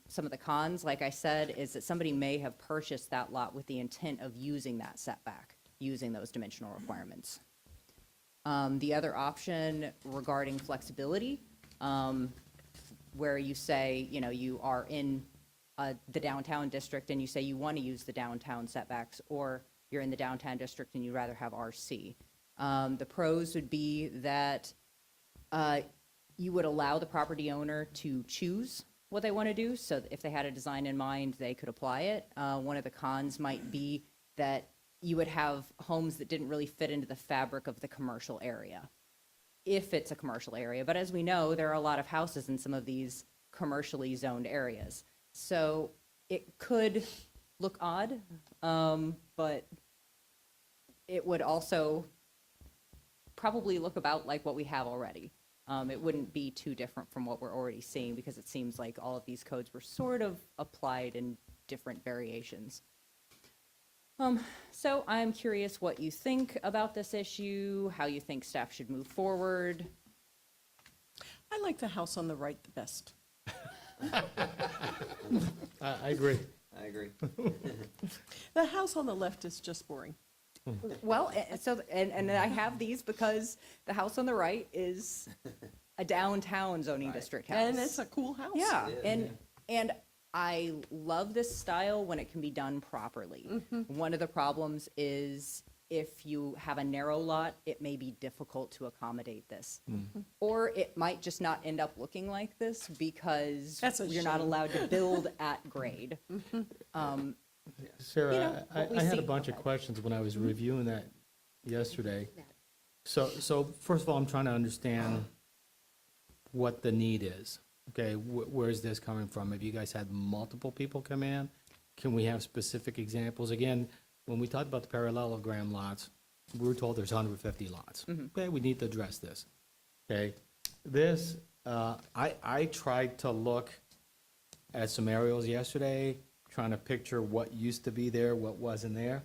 Some of the cons, like I said, is that somebody may have purchased that lot with the intent of using that setback, using those dimensional requirements. The other option regarding flexibility, where you say, you know, you are in the downtown district and you say you want to use the downtown setbacks, or you're in the downtown district and you'd rather have RC. The pros would be that you would allow the property owner to choose what they want to do. So if they had a design in mind, they could apply it. One of the cons might be that you would have homes that didn't really fit into the fabric of the commercial area, if it's a commercial area. But as we know, there are a lot of houses in some of these commercially zoned areas. So it could look odd, but it would also probably look about like what we have already. It wouldn't be too different from what we're already seeing, because it seems like all of these codes were sort of applied in different variations. So I'm curious what you think about this issue, how you think staff should move forward. I like the house on the right the best. I agree. I agree. The house on the left is just boring. Well, and I have these because the house on the right is a downtown zoning district house. And it's a cool house. Yeah, and I love this style when it can be done properly. One of the problems is if you have a narrow lot, it may be difficult to accommodate this. Or it might just not end up looking like this because That's a you're not shame. allowed to build at grade. Sarah, You know, what we I had a see. bunch of questions when I was reviewing that yesterday. So first of all, I'm trying to understand what the need is. Okay, where's this coming from? Have you guys had multiple people come in? Can we have specific examples? Again, when we talked about the parallelogram lots, we were told there's 150 lots. Okay, we need to address this. Okay, this, I tried to look at some aerials yesterday, trying to picture what used to be there, what wasn't there.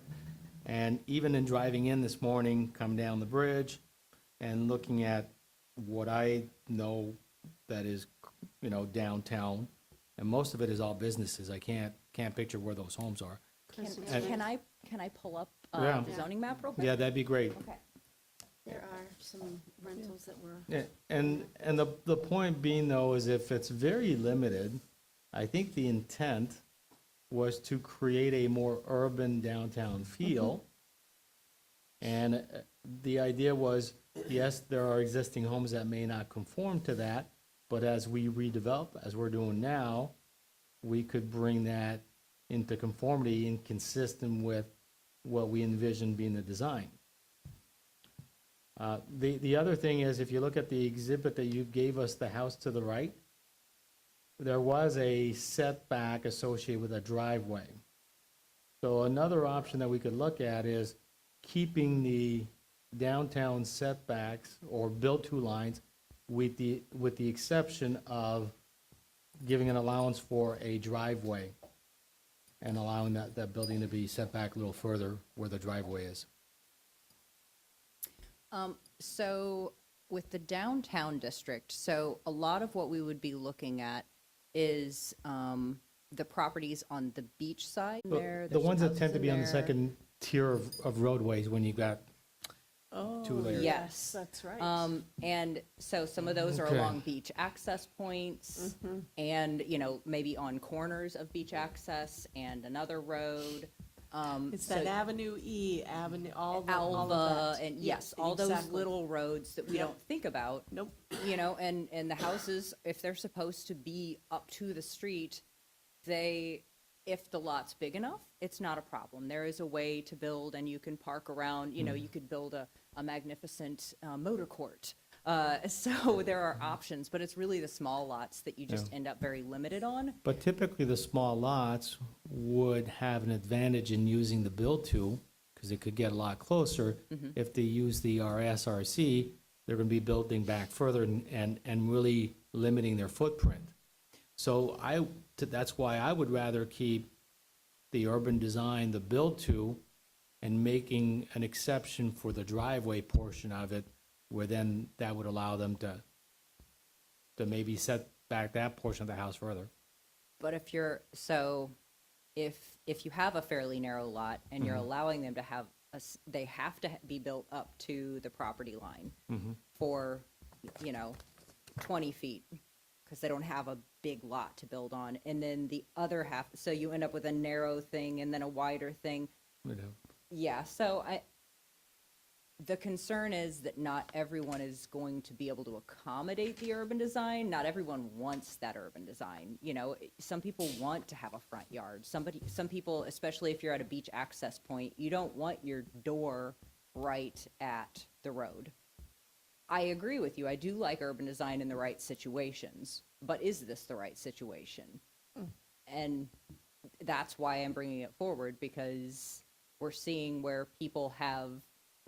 And even in driving in this morning, come down the bridge and looking at what I know that is, you know, downtown, and most of it is all businesses. I can't picture where those homes are. Can I pull up Yeah. the zoning map real quick? Yeah, that'd be great. Okay. There are some rentals that were. Yeah, and the point being though is if it's very limited, I think the intent was to create a more urban downtown feel. And the idea was, yes, there are existing homes that may not conform to that, but as we redevelop, as we're doing now, we could bring that into conformity and consistent with what we envision being the design. The other thing is, if you look at the exhibit that you gave us, the house to the right, there was a setback associated with a driveway. So another option that we could look at is keeping the downtown setbacks or build-to lines with the exception of giving an allowance for a driveway and allowing that building to be set back a little further where the driveway is. So with the downtown district, so a lot of what we would be looking at is the properties on the beach side there. The there's ones that houses tend to in be on the there. second tier of roadways when you've got Oh, two layers. Yes. That's right. And so some of those are Okay. along beach access points and, you know, maybe on corners of beach access and another road. It's so- that Avenue E, Avenue, all of Alva, that. and Yeah, yes, all those exactly. little roads that we Yep. don't think about. Nope. You know, and the houses, if they're supposed to be up to the street, if the lot's big enough, it's not a problem. There is a way to build and you can park around, you know, you could build a magnificent motor court. So there are options, but it's really the small lots that you just end up very limited on. But typically, the small lots would have an advantage in using the build-to, because it could get a lot closer. If they use the RSRC, they're gonna be building back further and really limiting their footprint. So that's why I would rather keep the urban design, the build-to, and making an exception for the driveway portion of it, where then that would allow them to maybe set back that portion of the house further. But if you have a fairly narrow lot and you're allowing them to have, they have to be built up to the property line for, you know, 20 feet, because they don't have a big lot to build on. And then the other half, so you end up with a narrow thing and then a wider thing. Yeah, so the concern is that not everyone is going to be able to accommodate the urban design. Not everyone wants that urban design. You know, some people want to have a front yard. Some people, especially if you're at a beach access point, you don't want your door right at the road. I agree with you. I do like urban design in the right situations, but is this the right situation? And that's why I'm bringing it forward, because we're seeing where people have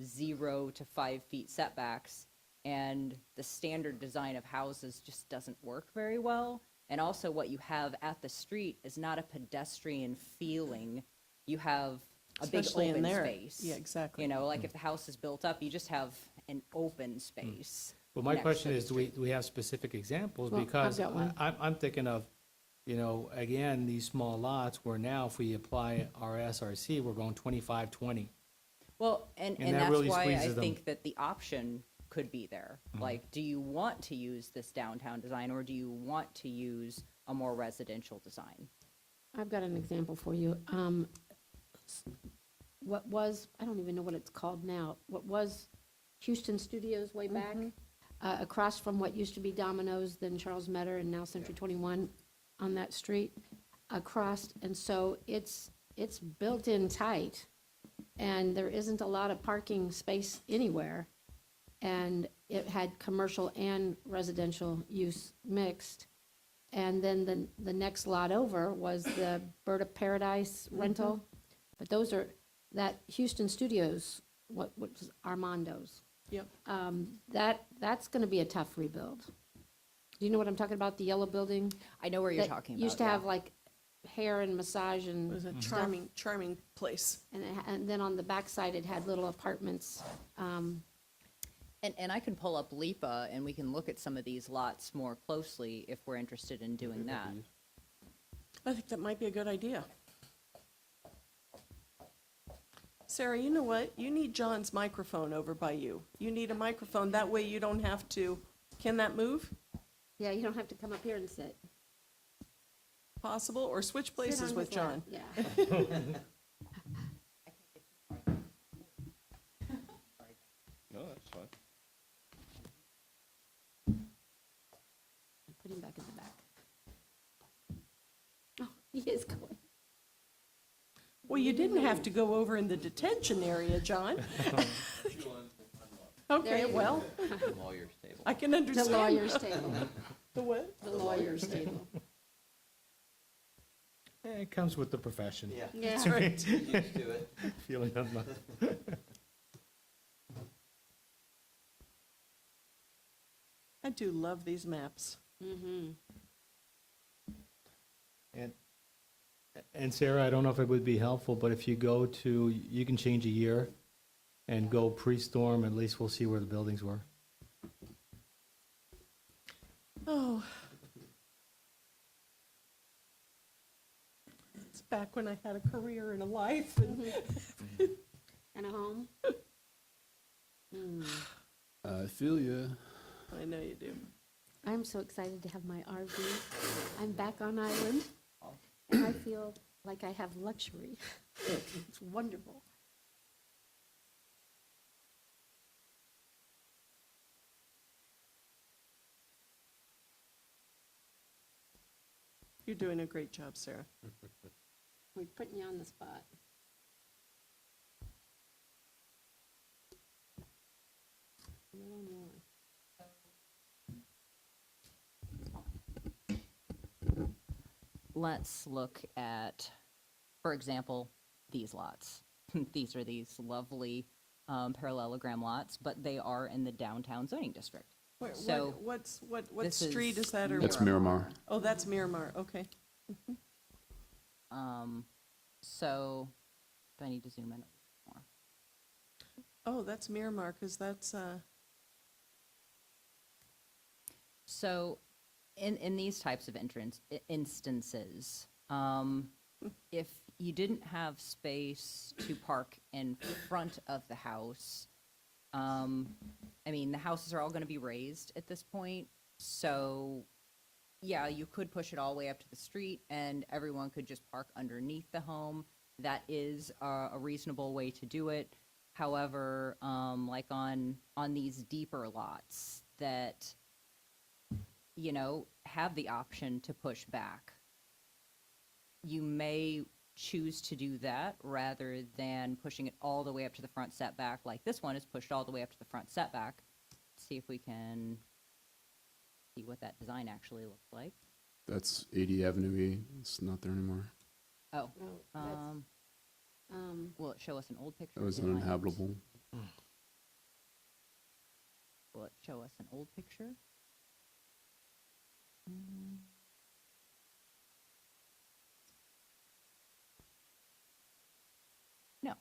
0 to 5 feet setbacks, and the standard design of houses just doesn't work very well. And also what you have at the street is not a pedestrian feeling. You have a big Especially in open there. space. Yeah, exactly. You know, like if the house is built up, you just have an open space. But my next question to the is, do we have specific examples? Well, I've Because got one. I'm thinking of, you know, again, these small lots where now if we apply our SRC, we're going 25-20. Well, and And that that's really why I squeezes them. think that the option could be there. Like, do you want to use this downtown design, or do you want to use a more residential design? I've got an example for you. What was, I don't even know what it's called now, what was Houston Studios way back, across from what used to be Domino's, then Charles Metter, and now Century 21 on that street, across, and so it's built in tight, and there isn't a lot of parking space anywhere, and it had commercial and residential use mixed. And then the next lot over was the Bird of Paradise rental. But those are, that Houston Studios, what was Armando's, Yep. that's gonna be a tough rebuild. Do you know what I'm talking about, the yellow building? I know where you're that talking about. used to yeah. have like hair and massage It was a and charming, charming place. and then on the backside, it had little apartments. And I can pull up LIPA and we can look at some of these lots more closely if we're interested in doing that. I think that might be a good idea. Sarah, you know what? You need John's microphone over by you. You need a microphone, that way you don't have to, can that move? Yeah, you don't have to come up here and sit. Possible, or switch Sit places on with his lap, John? Yeah. No, that's fine. Put him back in the back. Oh, he is going. Well, you didn't have to go over in the detention area, John. Okay, you go. well, Lawyer's table. I can The understand. lawyer's table, The what? the lawyer's table. It comes with the profession. Yeah. Yeah. That's right. Used to it. Feeling of my. I do love these maps. Mm-hmm. And Sarah, I don't know if it would be helpful, but if you go to, you can change a year and go pre-storm, at least we'll see where the buildings were. Oh. It's back when I had a career and a life and And a home? I feel ya. I know you do. I'm so excited to have my RV. I'm back on island, and I feel like I have luxury. It's wonderful. You're doing a great job, Sarah. We're putting you on the spot. A little more. Let's look at, for example, these lots. These are these lovely parallelogram lots, but they are in the downtown zoning district. So, What this street is is that? Or That's what? Miramar. Oh, that's Miramar, okay. So, do I need to zoom in a little more? Oh, that's Miramar, because that's, So, in these types of instances, if you didn't have space to park in front of the house, I mean, the houses are all going to be raised at this point, so yeah, you could push it all the way up to the street and everyone could just park underneath the home. That is a reasonable way to do it. However, like on these deeper lots that, you know, have the option to push back, you may choose to do that rather than pushing it all the way up to the front setback, like this one is pushed all the way up to the front setback. See if we can see what that design actually looks like. That's 80 Avenue E. It's not there anymore. Oh, No, that's, will it show us an old picture? It was It might. uninhabitable. Will it show us an old picture? No.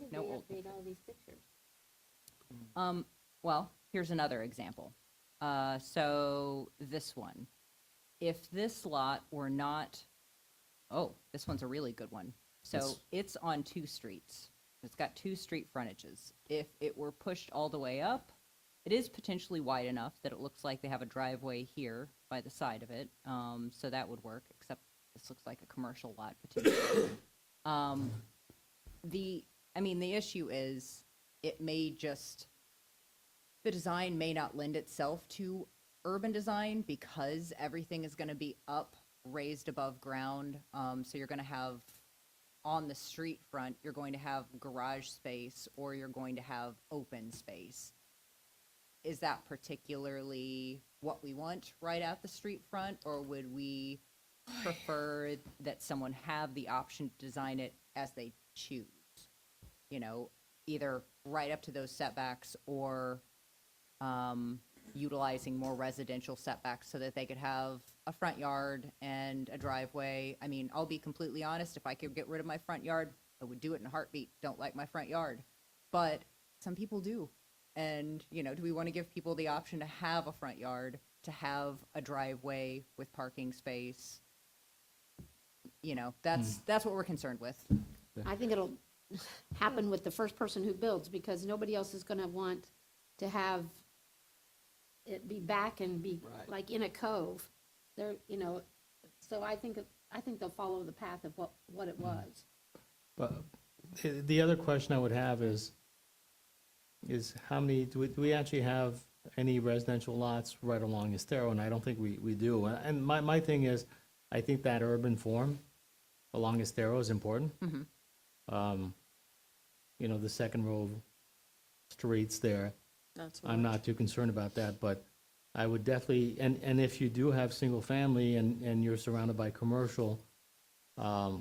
did No they old. update all these pictures? Well, here's another example. So this one, if this lot were not, oh, this one's a really good one. So Yes. it's on 2 streets. It's got 2 street frontages. If it were pushed all the way up, it is potentially wide enough that it looks like they have a driveway here by the side of it. So that would work, except this looks like a commercial lot potentially. The issue is it may just, the design may not lend itself to urban design because everything is going to be up, raised above ground. So you're going to have, on the street front, you're going to have garage space or you're going to have open space. Is that particularly what we want right at the street front, or would we prefer that someone have the option to design it as they choose? You know, either right up to those setbacks or utilizing more residential setbacks so that they could have a front yard and a driveway. I mean, I'll be completely honest, if I could get rid of my front yard, I would do it in a heartbeat. Don't like my front yard. But some people do. And, you know, do we want to give people the option to have a front yard, to have a driveway with parking space? You know, that's what we're concerned with. I think it'll happen with the first person who builds, because nobody else is gonna want to have it be back and be like in a cove. There, you know, so I think they'll follow the path of what it was. But the other question I would have is how many, do we actually have any residential lots right along Estero? And I don't think we do. And my thing is, I think that urban form along Estero is important. You know, the second row of streets there, That's what I'm not too concerned about that, but I would definitely, and if you do have single family and you're surrounded by commercial, I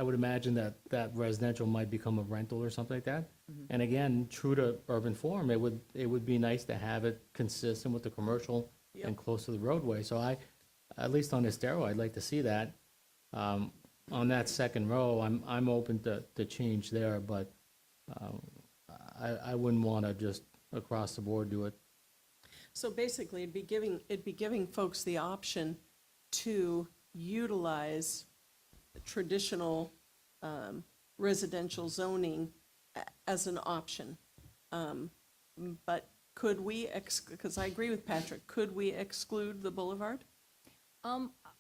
would imagine that residential might become a rental or something like that. And again, true to urban form, it would be nice to have it consistent with the commercial and close to the roadway. So at least on Estero, I'd like to see that. On that second row, I'm open to change there, but I wouldn't want to just across the board do it. So basically, it'd be giving folks the option to utilize traditional residential zoning as an option. But could we, because I agree with Patrick, could we exclude the boulevard?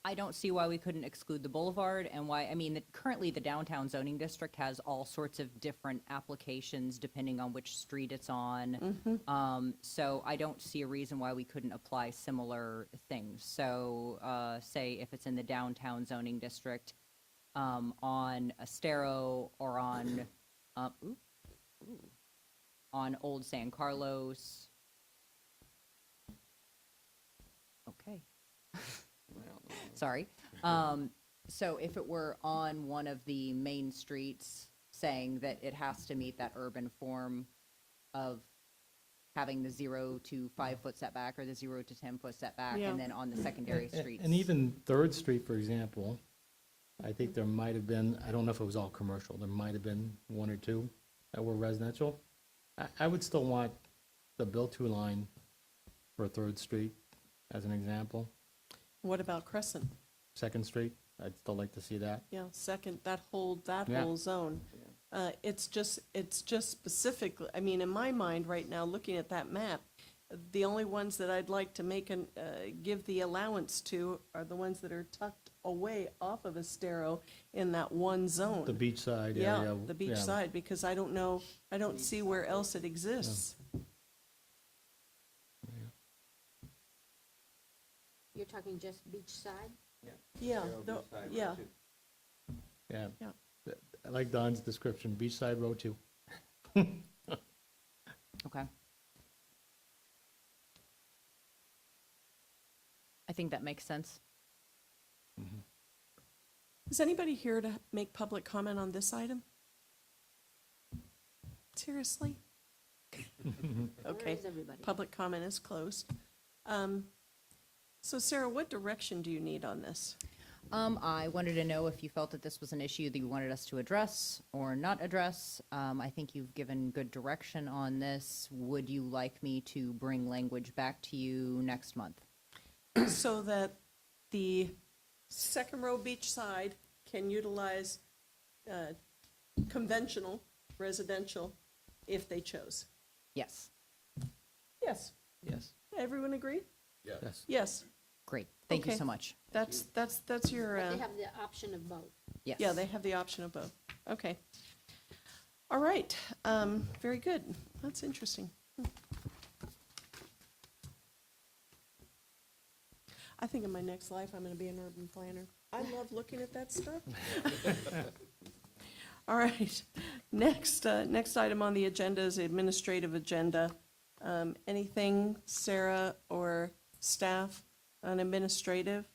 I don't see why we couldn't exclude the boulevard, and why, I mean, currently the downtown zoning district has all sorts of different applications depending on which street it's on. So I don't see a reason why we couldn't apply similar things. So, say if it's in the downtown zoning district, on Estero or on Old San Carlos. Okay. Sorry. So if it were on one of the main streets, saying that it has to meet that urban form of having the 0 to 5 foot setback or the 0 to 10 foot setback, Yeah. and then on the secondary streets. And even Third Street, for example, I think there might have been, I don't know if it was all commercial, there might have been 1 or 2 that were residential. I would still want the build-to line for Third Street as an example. What about Crescent? Second Street, I'd still like to see that. Yeah, second, that whole Yeah. zone. It's just specifically, I mean, in my mind right now, looking at that map, the only ones that I'd like to give the allowance to are the ones that are tucked away off of Estero in that one zone. The beachside Yeah, area. the beach yeah. side, because I don't see where else it exists. You're talking just beachside? Yeah, yeah. Yeah. Yeah. I like Don's description, beachside road 2. Okay. I think that makes sense. Is anybody here to make public comment on this item? Seriously? Where Okay, is everybody? public comment is closed. So Sarah, what direction do you need on this? I wanted to know if you felt that this was an issue that you wanted us to address or not address. I think you've given good direction on this. Would you like me to bring language back to you next month? So that the second row beach side can utilize conventional residential if they chose. Yes. Yes. Yes. Everyone agree? Yes. Yes. Great. Thank you Okay. so much. That's your, They have the option of both. Yes. yeah, they have the option of both. Okay. All right. Very good. That's interesting. I think in my next life, I'm going to be an urban planner. I love looking at that stuff. All right. Next item on the agenda is the administrative agenda. Anything, Sarah or staff, on administrative?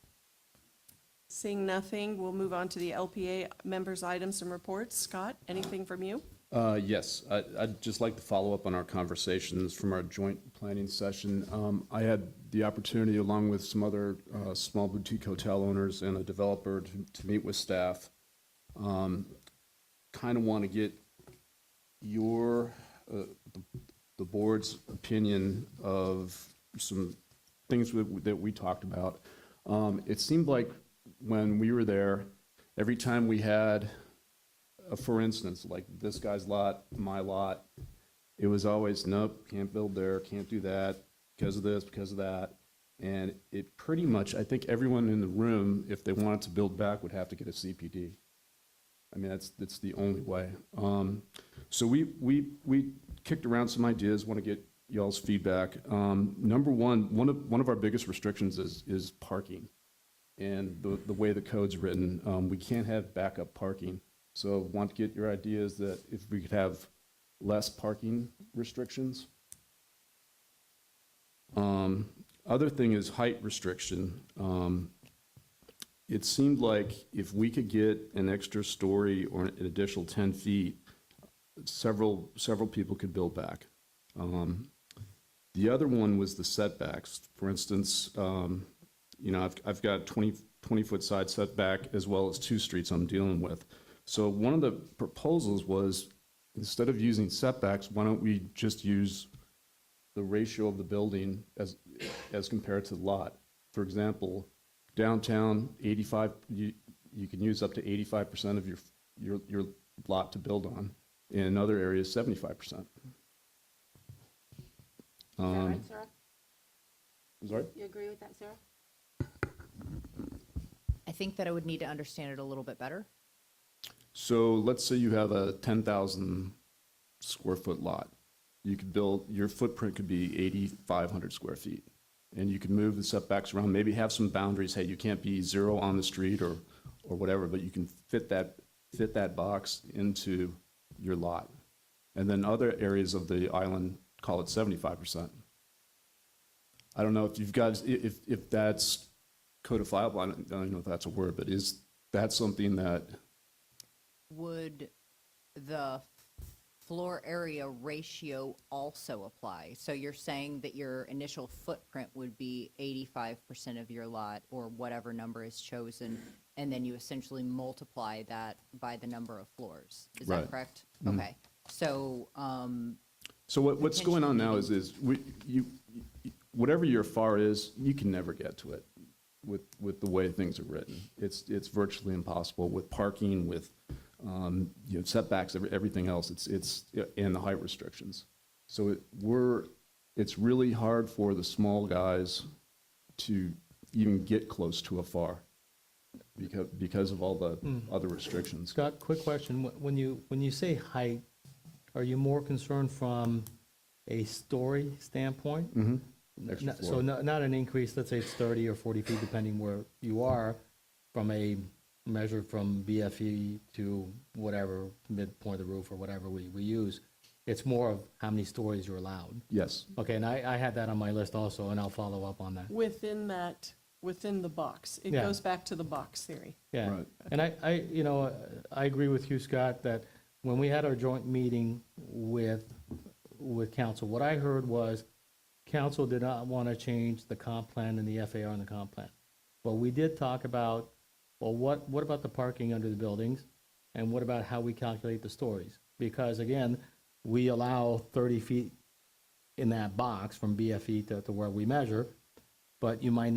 Seeing nothing, we'll move on to the LPA members' items and reports. Scott, anything from you? Yes, I'd just like to follow up on our conversations from our joint planning session. I had the opportunity, along with some other small boutique hotel owners and a developer, to meet with staff. Kind of want to get your, the board's opinion of some things that we talked about. It seemed like when we were there, every time we had, for instance, like this guy's lot, my lot, it was always, nope, can't build there, can't do that, because of this, because of that. And it pretty much, I think everyone in the room, if they wanted to build back, would have to get a CPD. I mean, that's the only way. So we kicked around some ideas, want to get y'all's feedback. Number one of our biggest restrictions is parking. And the way the code's written, we can't have backup parking. So want to get your ideas that if we could have less parking restrictions. Other thing is height restriction. It seemed like if we could get an extra story or an additional 10 feet, several people could build back. The other one was the setbacks. For instance, I've got 20-foot side setback as well as 2 streets I'm dealing with. So one of the proposals was, instead of using setbacks, why don't we just use the ratio of the building as compared to the lot? For example, downtown, 85, you can use up to 85% of your lot to build on. In other areas, 75%. Is that right, Sarah? I'm sorry? You agree with that, Sarah? I think that I would need to understand it a little bit better. So let's say you have a 10,000 square foot lot. You could build, your footprint could be 8,500 square feet. And you can move the setbacks around, maybe have some boundaries. Hey, you can't be 0 on the street or whatever, but you can fit that box into your lot. And then other areas of the island, call it 75%. I don't know if you've got, if that's codifiable, I don't know if that's a word, but is that something that, Would the floor area ratio also apply? So you're saying that your initial footprint would be 85% of your lot, or whatever number is chosen, and then you essentially multiply that by the number of floors. Is that Right. correct? Okay. So, so what's going on now is whatever your FAR is, you can never get to it with the way things are written. It's virtually impossible with parking, with setbacks, everything else. It's and the height restrictions. So it's really hard for the small guys to even get close to a FAR because of all the other restrictions. Scott, quick question. When you say height, are you more concerned from a story standpoint? Mm-hmm. Extra So floor. not an increase, let's say it's 30 or 40 feet, depending where you are, from a measure from BFE to whatever midpoint of the roof or whatever we use. It's more of how many stories you're allowed. Yes. Okay, and I had that on my list also, and I'll follow up on that. Within the box. It Yeah. goes back to the box theory. Yeah, Right. and I agree with you, Scott, that when we had our joint meeting with council, what I heard was council did not want to change the comp plan and the FAR and the comp plan. But we did talk about well, what about the parking under the buildings? And what about how we calculate the stories? Because again, we allow 30 feet in that box from BFE to where we measure, but you might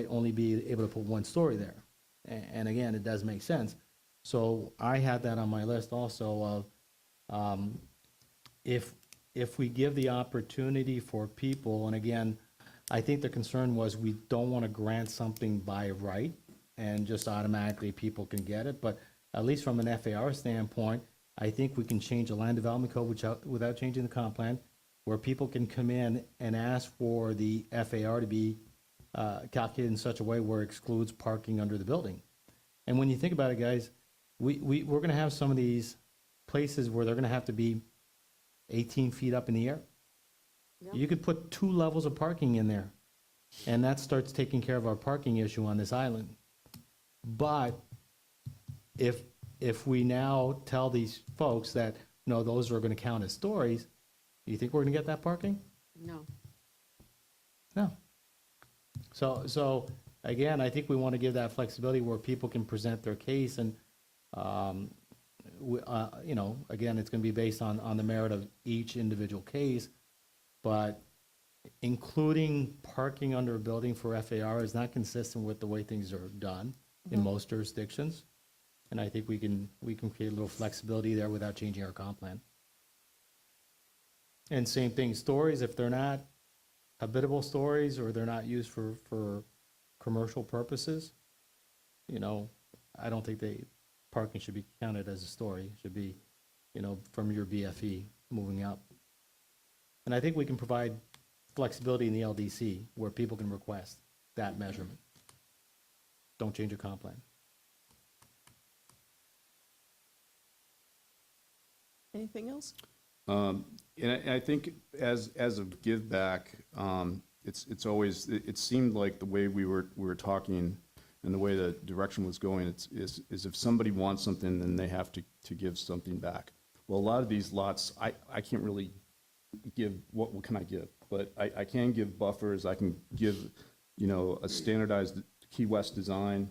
only be able to put one story there. And again, it does make sense. So I had that on my list also of, if we give the opportunity for people, and again, I think the concern was we don't want to grant something by right and just automatically people can get it, but at least from an FAR standpoint, I think we can change the land development code without changing the comp plan, where people can come in and ask for the FAR to be calculated in such a way where it excludes parking under the building. And when you think about it, guys, we're going to have some of these places where they're going to have to be 18 feet up in the air. Yeah. You could put 2 levels of parking in there, and that starts taking care of our parking issue on this island. But if we now tell these folks that, no, those are going to count as stories, do you think we're going to get that parking? No. No. So again, I think we want to give that flexibility where people can present their case, and again, it's going to be based on the merit of each individual case, but including parking under a building for FAR is not consistent with the way things are done in most jurisdictions. And I think we can create a little flexibility there without changing our comp plan. And same thing, stories, if they're not habitable stories or they're not used for commercial purposes, I don't think parking should be counted as a story. It should be, from your BFE moving up. And I think we can provide flexibility in the LDC where people can request that measurement. Don't change your comp plan. Anything else? And I think as a give back, it's always, it seemed like the way we were talking and the way the direction was going, is if somebody wants something, then they have to give something back. Well, a lot of these lots, I can't really give, what can I give? But I can give buffers, I can give, a standardized Key West design.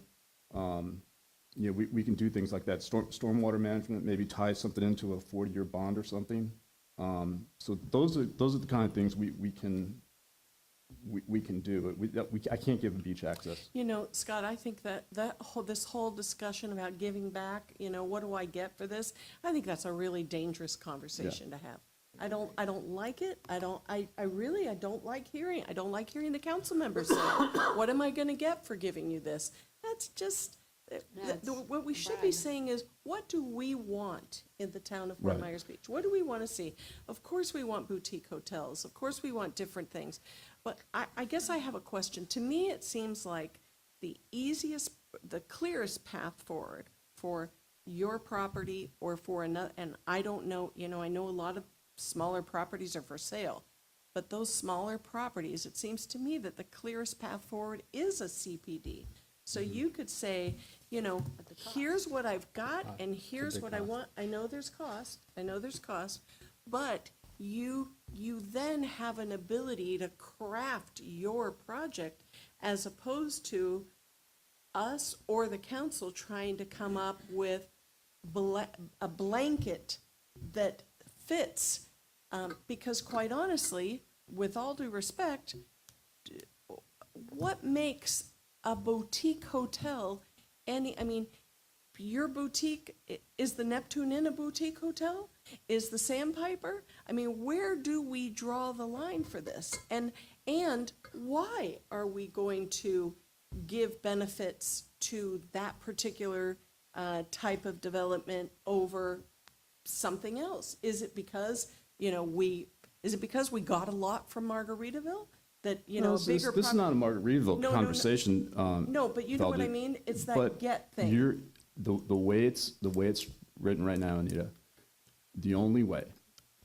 We can do things like that. Stormwater management, maybe tie something into a 40-year bond or something. So those are the kind of things we can do. I can't give a beach access. Scott, I think this whole discussion about giving back, what do I get for this? I think that's a really dangerous conversation to have. I don't like it. I don't like hearing the council members say, what am I gonna get for giving you this? That's just, what we should be saying is, what do we want in the town of Fort Right. Myers Beach? What do we want to see? Of course we want boutique hotels. Of course we want different things. But I guess I have a question. To me, it seems like the clearest path forward for your property or for another, and I don't know, I know a lot of smaller properties are for sale, but those smaller properties, it seems to me that the clearest path forward is a CPD. So you could say, here's what I've got and here's what I want. I know there's cost, but you then have an ability to craft your project as opposed to us or the council trying to come up with a blanket that fits. Because quite honestly, with all due respect, what makes a boutique hotel your boutique, is the Neptune Inn a boutique hotel? Is the Sandpiper? Where do we draw the line for this? And why are we going to give benefits to that particular type of development over something else? Is it because, we got a lot from Margaritaville? That, No, a bigger. this is not a Margaritaville No, conversation. No, but you know what I Valdi. mean? It's that But get thing. the way it's written right now, Anita, the only way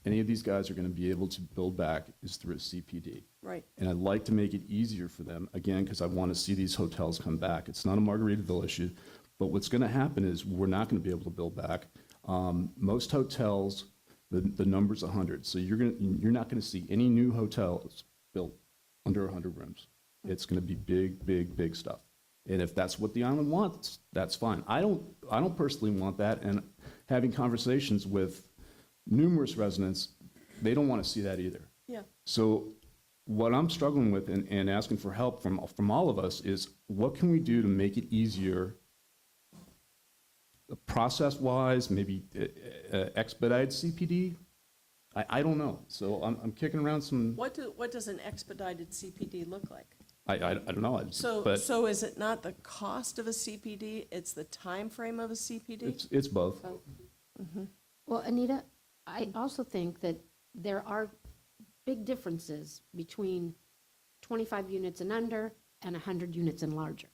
any of these guys are going to be able to build back is through a CPD. Right. And I'd like to make it easier for them, again, because I want to see these hotels come back. It's not a Margaritaville issue, but what's going to happen is we're not going to be able to build back. Most hotels, the number's 100, so you're not going to see any new hotels built under 100 rooms. It's going to be big, big, big stuff. And if that's what the island wants, that's fine. I don't personally want that, and having conversations with numerous residents, they don't want to see that either. Yeah. So what I'm struggling with and asking for help from all of us is, what can we do to make it easier, process-wise, maybe expedite CPD? I don't know. So I'm kicking around some, What does an expedited CPD look like? I don't know. But So is it not the cost of a CPD, it's the time frame of a CPD? it's both. Well, Anita, I also think that there are big differences between 25 units and under and 100 units and larger.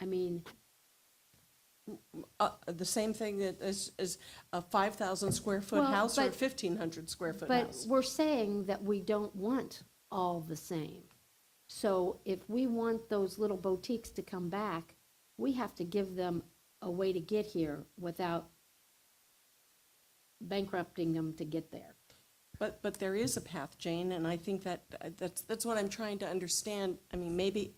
I mean, The same thing that is a 5,000 square foot Well, house or a but- 1,500 square foot but house? we're saying that we don't want all the same. So if we want those little boutiques to come back, we have to give them a way to get here without bankrupting them to get there. But there is a path, Jane, and I think that's what I'm trying to understand. I mean, maybe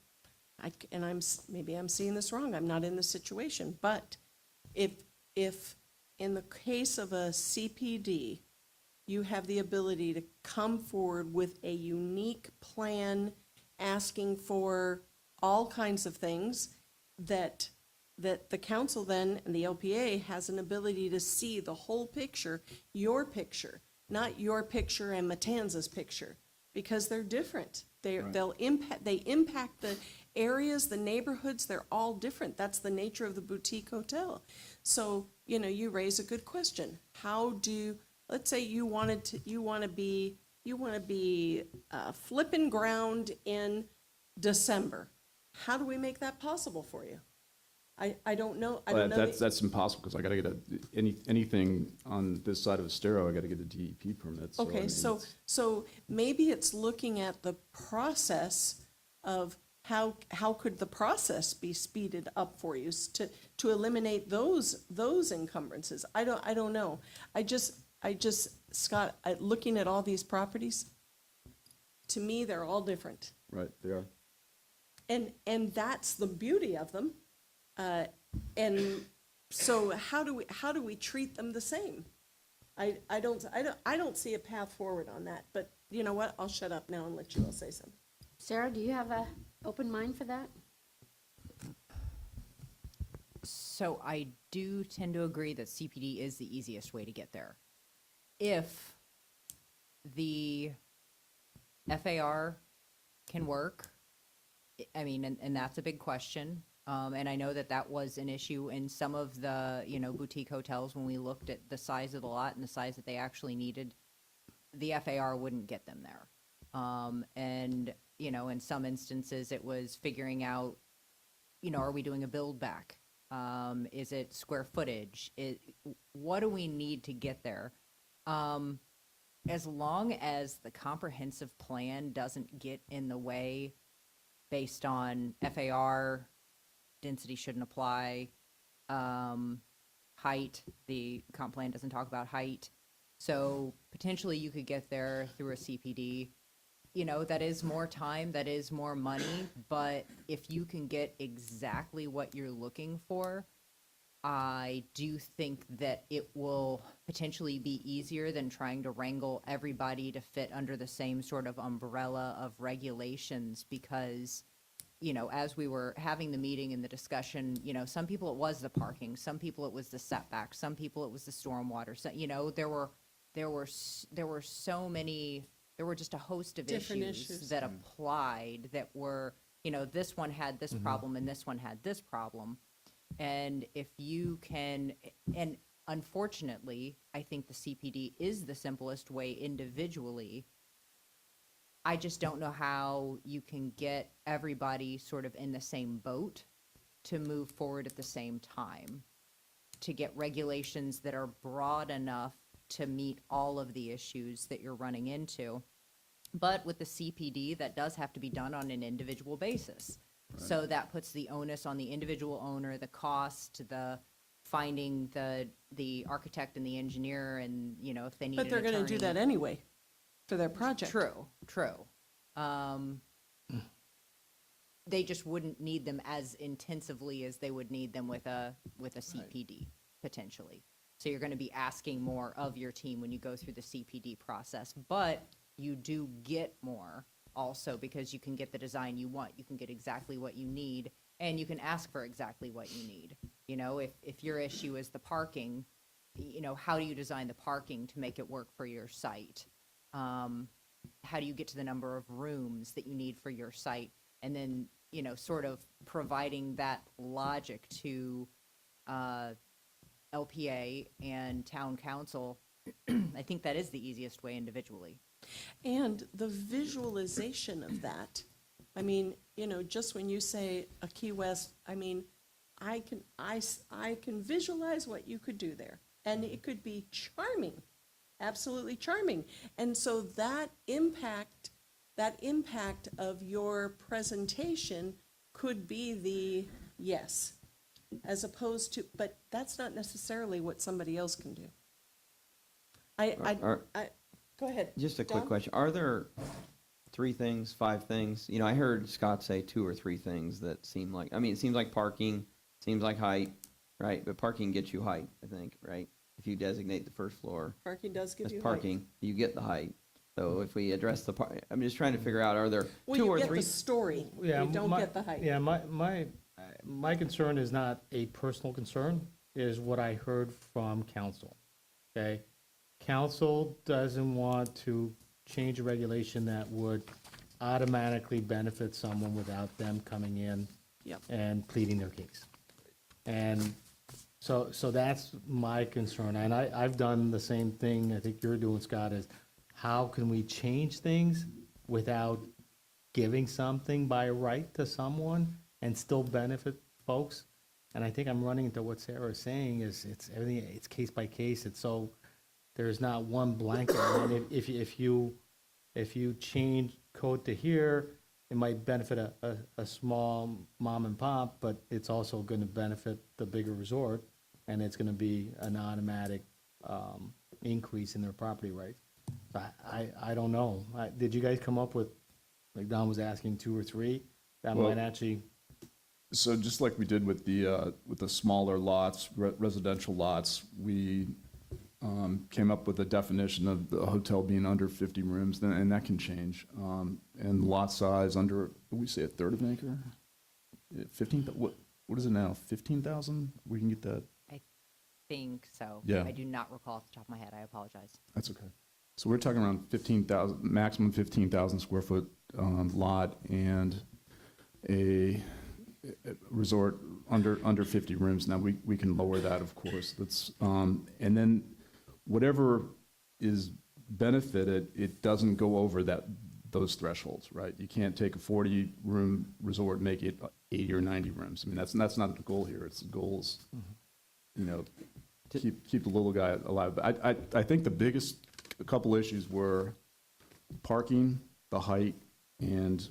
maybe I'm seeing this wrong. I'm not in the situation, but if in the case of a CPD, you have the ability to come forward with a unique plan, asking for all kinds of things that the council then and the LPA has an ability to see the whole picture, your picture, not your picture and Matanzas picture, because they're different. They impact the areas, the neighborhoods, they're all different. That's the nature of the boutique hotel. So, you raise a good question. Let's say you want to be flipping ground in December. How do we make that possible for you? I don't know. I don't know. That's impossible, because I got to get anything on this side of Estero, I got to get a DEP permit. So, I Okay, mean, so maybe it's looking at the process of how could the process be speeded up for you to eliminate those encumbrances? I don't know. I just Scott, looking at all these properties, to me they're all different, Right, they are. and that's the beauty of them. And so how do we treat them the same? I don't see a path forward on that, but you know what? I'll shut up now and let you all say something. Sarah, do you have a open mind for that? So I do tend to agree that CPD is the easiest way to get there. If the FAR can work, I mean, and that's a big question. And I know that was an issue in some of the, boutique hotels when we looked at the size of the lot and the size that they actually needed. The FAR wouldn't get them there. And, in some instances, it was figuring out, are we doing a build back? Is it square footage? What do we need to get there? As long as the comprehensive plan doesn't get in the way based on FAR, density shouldn't apply, height, the comp plan doesn't talk about height. So potentially you could get there through a CPD. That is more time, that is more money, but if you can get exactly what you're looking for, I do think that it will potentially be easier than trying to wrangle everybody to fit under the same sort of umbrella of regulations, because as we were having the meeting and the discussion, some people it was the parking, some people it was the setback, some people it was the stormwater. So, there were so many, there were just a host of Different issues issues. that applied that were, this one had this problem and this one had this problem. And if you can, and unfortunately, I think the CPD is the simplest way individually. I just don't know how you can get everybody sort of in the same boat to move forward at the same time, to get regulations that are broad enough to meet all of the issues that you're running into. But with the CPD, that does have to be done on an individual basis. So that puts the onus on the individual owner, the cost, the finding the architect and the engineer, and, if they need an But they're going to do attorney. that anyway for their project. True. they just wouldn't need them as intensively as they would need them with a CPD, potentially. So you're gonna be asking more of your team when you go through the CPD process, but you do get more also because you can get the design you want. You can get exactly what you need, and you can ask for exactly what you need. You know, if your issue is the parking, you know, how do you design the parking to make it work for your site? How do you get to the number of rooms that you need for your site? And then, you know, sort of providing that logic to LPA and town council. I think that is the easiest way individually. And the visualization of that, I mean, you know, just when you say a Key West, I mean, I can visualize what you could do there, and it could be charming, absolutely charming. And so that impact of your presentation could be the yes, as opposed to, but that's not necessarily what somebody else can do. Go ahead. Just a quick Don? question. Are there 3 things, 5 things? You know, I heard Scott say 2 or 3 things that seem like, I mean, it seems like parking, seems like height, right? But parking gets you height, I think, right? If you designate the first floor Parking does give as you height. parking, you get the height. So if we address the I'm just trying to figure out, are there Well, 2 you or get 3? the story, Yeah, you don't my- get the height. Yeah, my concern is not a personal concern, is what I heard from council, okay? Council doesn't want to change a regulation that would automatically benefit someone without them coming in Yep. and pleading their case. And so that's my concern, and I've done the same thing I think you're doing, Scott, is how can we change things without giving something by right to someone and still benefit folks? And I think I'm running into what Sarah is saying, is it's everything, it's case by case, it's so, there's not one blanket. And if you change code to here, it might benefit a small mom and pop, but it's also gonna benefit the bigger resort, and it's gonna be an automatic, increase in their property rights. I don't know. Did you guys come up with, like Don was asking, 2 or 3? That Well- might actually, So just like we did with the smaller lots, residential lots, we came up with a definition of the hotel being under 50 rooms, and that can change. And lot size under, what we say, a third of an acre? 15, what is it now, 15,000? We can get that, I think so. Yeah. I do not recall off the top of my head. I apologize. that's okay. So we're talking around 15,000, maximum 15,000 square foot lot, and a resort under 50 rooms. Now, we can lower that, of course. That's, and then whatever is benefited, it doesn't go over those thresholds, right? You can't take a 40-room resort and make it 80 or 90 rooms. I mean, that's not the goal here. It's the goal is, you know, keep the little guy alive. But I think the biggest, a couple issues were parking, the height, and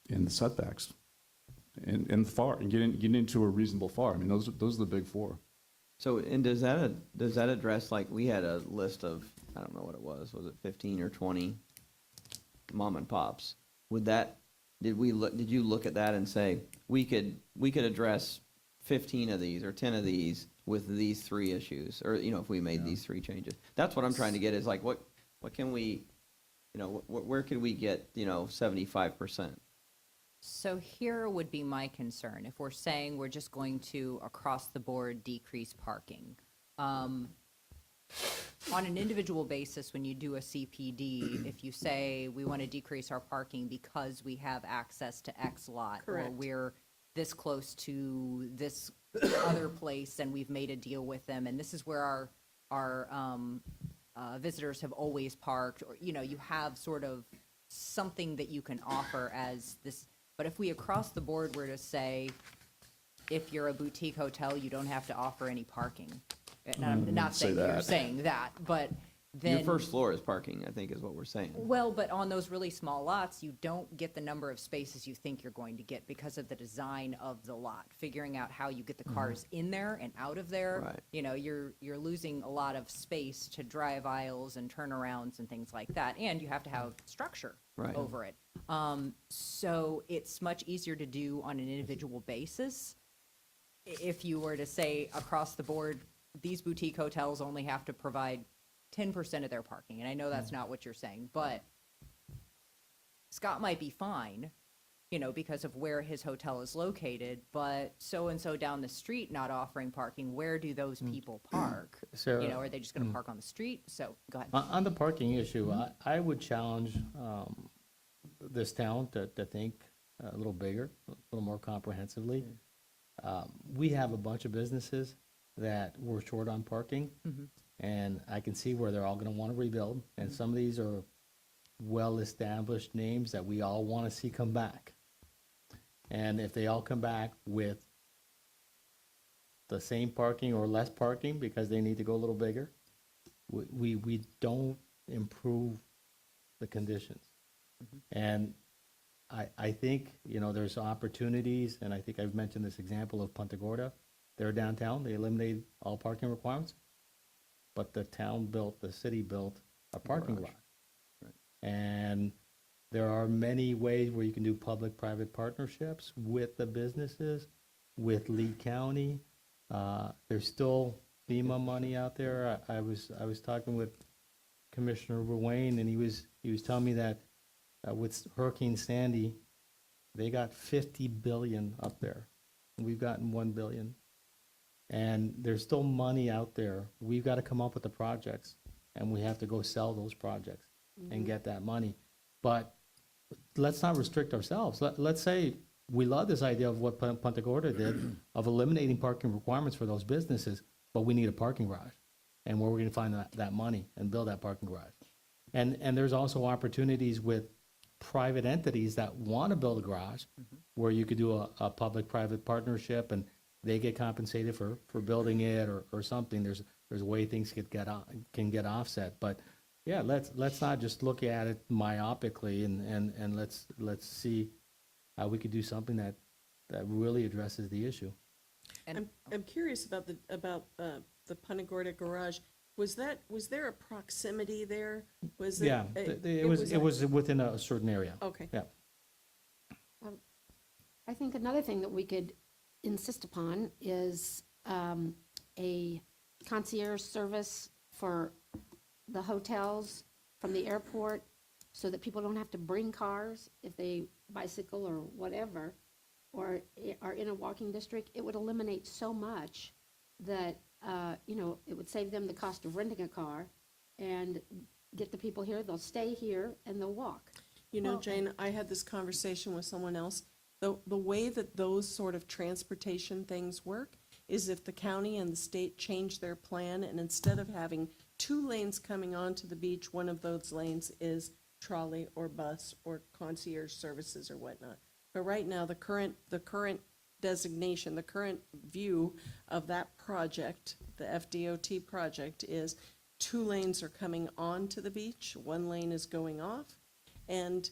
the setbacks. And getting into a reasonable FAR. I mean, those are the big 4. So, and does that address, like, we had a list of, I don't know what it was it 15 or 20 mom and pops? Did you look at that and say, we could address 15 of these or 10 of these with these 3 issues? Or, you know, if we made these 3 changes? That's what I'm trying to get, is like, what can we, you know, where could we get, you know, 75%? So here would be my concern, if we're saying we're just going to, across the board, decrease parking. On an individual basis, when you do a CPD, if you say we want to decrease our parking because we have access to X lot, or Correct. we're this close to this other place and we've made a deal with them, and this is where our visitors have always parked, or, you know, you have sort of something that you can offer as this. But if we across the board were to say, if you're a boutique hotel, you don't have to offer any parking. And I'm not say saying you're that. saying that, but then. Your first floor is parking, I think is what we're saying. Well, but on those really small lots, you don't get the number of spaces you think you're going to get because of the design of the lot. Figuring out how you get the cars in there and out of there. Right. You know, you're losing a lot of space to drive aisles and turnarounds and things like that. And you have to have structure Right. over it. So it's much easier to do on an individual basis. If you were to say across the board, these boutique hotels only have to provide 10% of their parking, and I know that's not what you're saying, but Scott might be fine, you know, because of where his hotel is located, but so-and-so down the street not offering parking, where do those people park? Sarah, You know, are they just gonna park on the street? So, go ahead. On the parking issue, I would challenge this town to think a little bigger, a little more comprehensively. We have a bunch of businesses that we're short on parking, and I can see where they're all gonna wanna rebuild, and some of these are well-established names that we all wanna see come back. And if they all come back with the same parking or less parking because they need to go a little bigger, we don't improve the conditions. And I think, you know, there's opportunities, and I think I've mentioned this example of Punta Gorda. They're downtown, they eliminated all parking requirements, but the city built a parking Garage. lot. And there are many ways where you can do public-private partnerships with the businesses, with Lee County. There's still FEMA money out there. I was talking with Commissioner Wayne, and he was telling me that with Hurricane Sandy, they got 50 billion up there. And we've gotten 1 billion. And there's still money out there. We've got to come up with the projects, and we have to go sell those projects and get that money. But let's not restrict ourselves. Let's say we love this idea of what Punta Gorda did of eliminating parking requirements for those businesses, but we need a parking garage. And where we're going to find that money and build that parking garage. And there's also opportunities with private entities that want to build a garage where you could do a public-private partnership and they get compensated for building it or something. There's a way things can get offset. But yeah, let's not just look at it myopically and let's see how we could do something that really addresses the issue. And- I'm curious about the Punta Gorda garage. Was there a proximity there? Was it? Yeah, it was within a certain area. Okay. Yeah. I think another thing that we could insist upon is a concierge service for the hotels from the airport, so that people don't have to bring cars if they bicycle or whatever, or are in a walking district. It would eliminate so much that, you know, it would save them the cost of renting a car and get the people here, they'll stay here and they'll walk. You know, Jane, I had this conversation with someone else. The way that those sort of transportation things work is if the county and the state change their plan, and instead of having 2 lanes coming onto the beach, one of those lanes is trolley or bus or concierge services or whatnot. But right now, the current designation, the current view of that project, the FDOT project, is 2 lanes are coming onto the beach, 1 lane is going off. And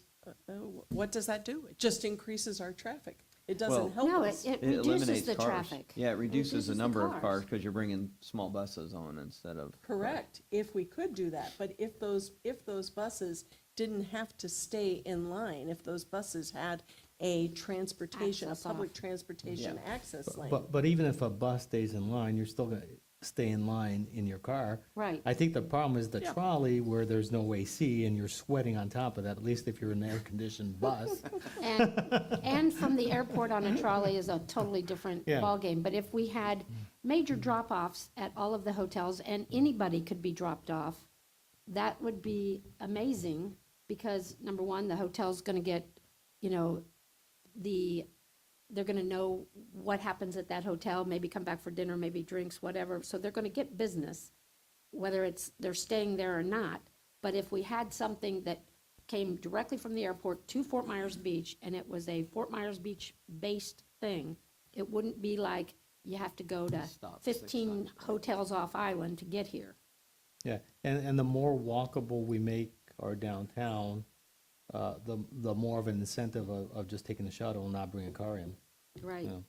what does that do? It just increases our traffic. It Well- doesn't help No, us. it It reduces eliminates the cars. traffic. Yeah, it reduces the the number of cars. cars because you're bringing small buses on instead of. Correct, if we could do that. But if those buses didn't have to stay in line, if those buses had a transportation, a Access public off. transportation access lane. But even if a bus stays in line, you're still gonna stay in line in your car. Right. I think the problem is the Yeah. trolley where there's no AC and you're sweating on top of that, at least if you're in an air-conditioned bus. And from the airport on a trolley is a totally different Yeah. ballgame. But if we had major drop-offs at all of the hotels and anybody could be dropped off, that would be amazing, because number one, the hotel's gonna get, you know, they're gonna know what happens at that hotel, maybe come back for dinner, maybe drinks, whatever. So they're gonna get business, whether it's, they're staying there or not. But if we had something that came directly from the airport to Fort Myers Beach, and it was a Fort Myers Beach-based thing, it wouldn't be like you have to go to 15 hotels off island to get here. Yeah, and the more walkable we make our downtown, the more of an incentive of just taking the shuttle and not bringing a car in. Right. you know.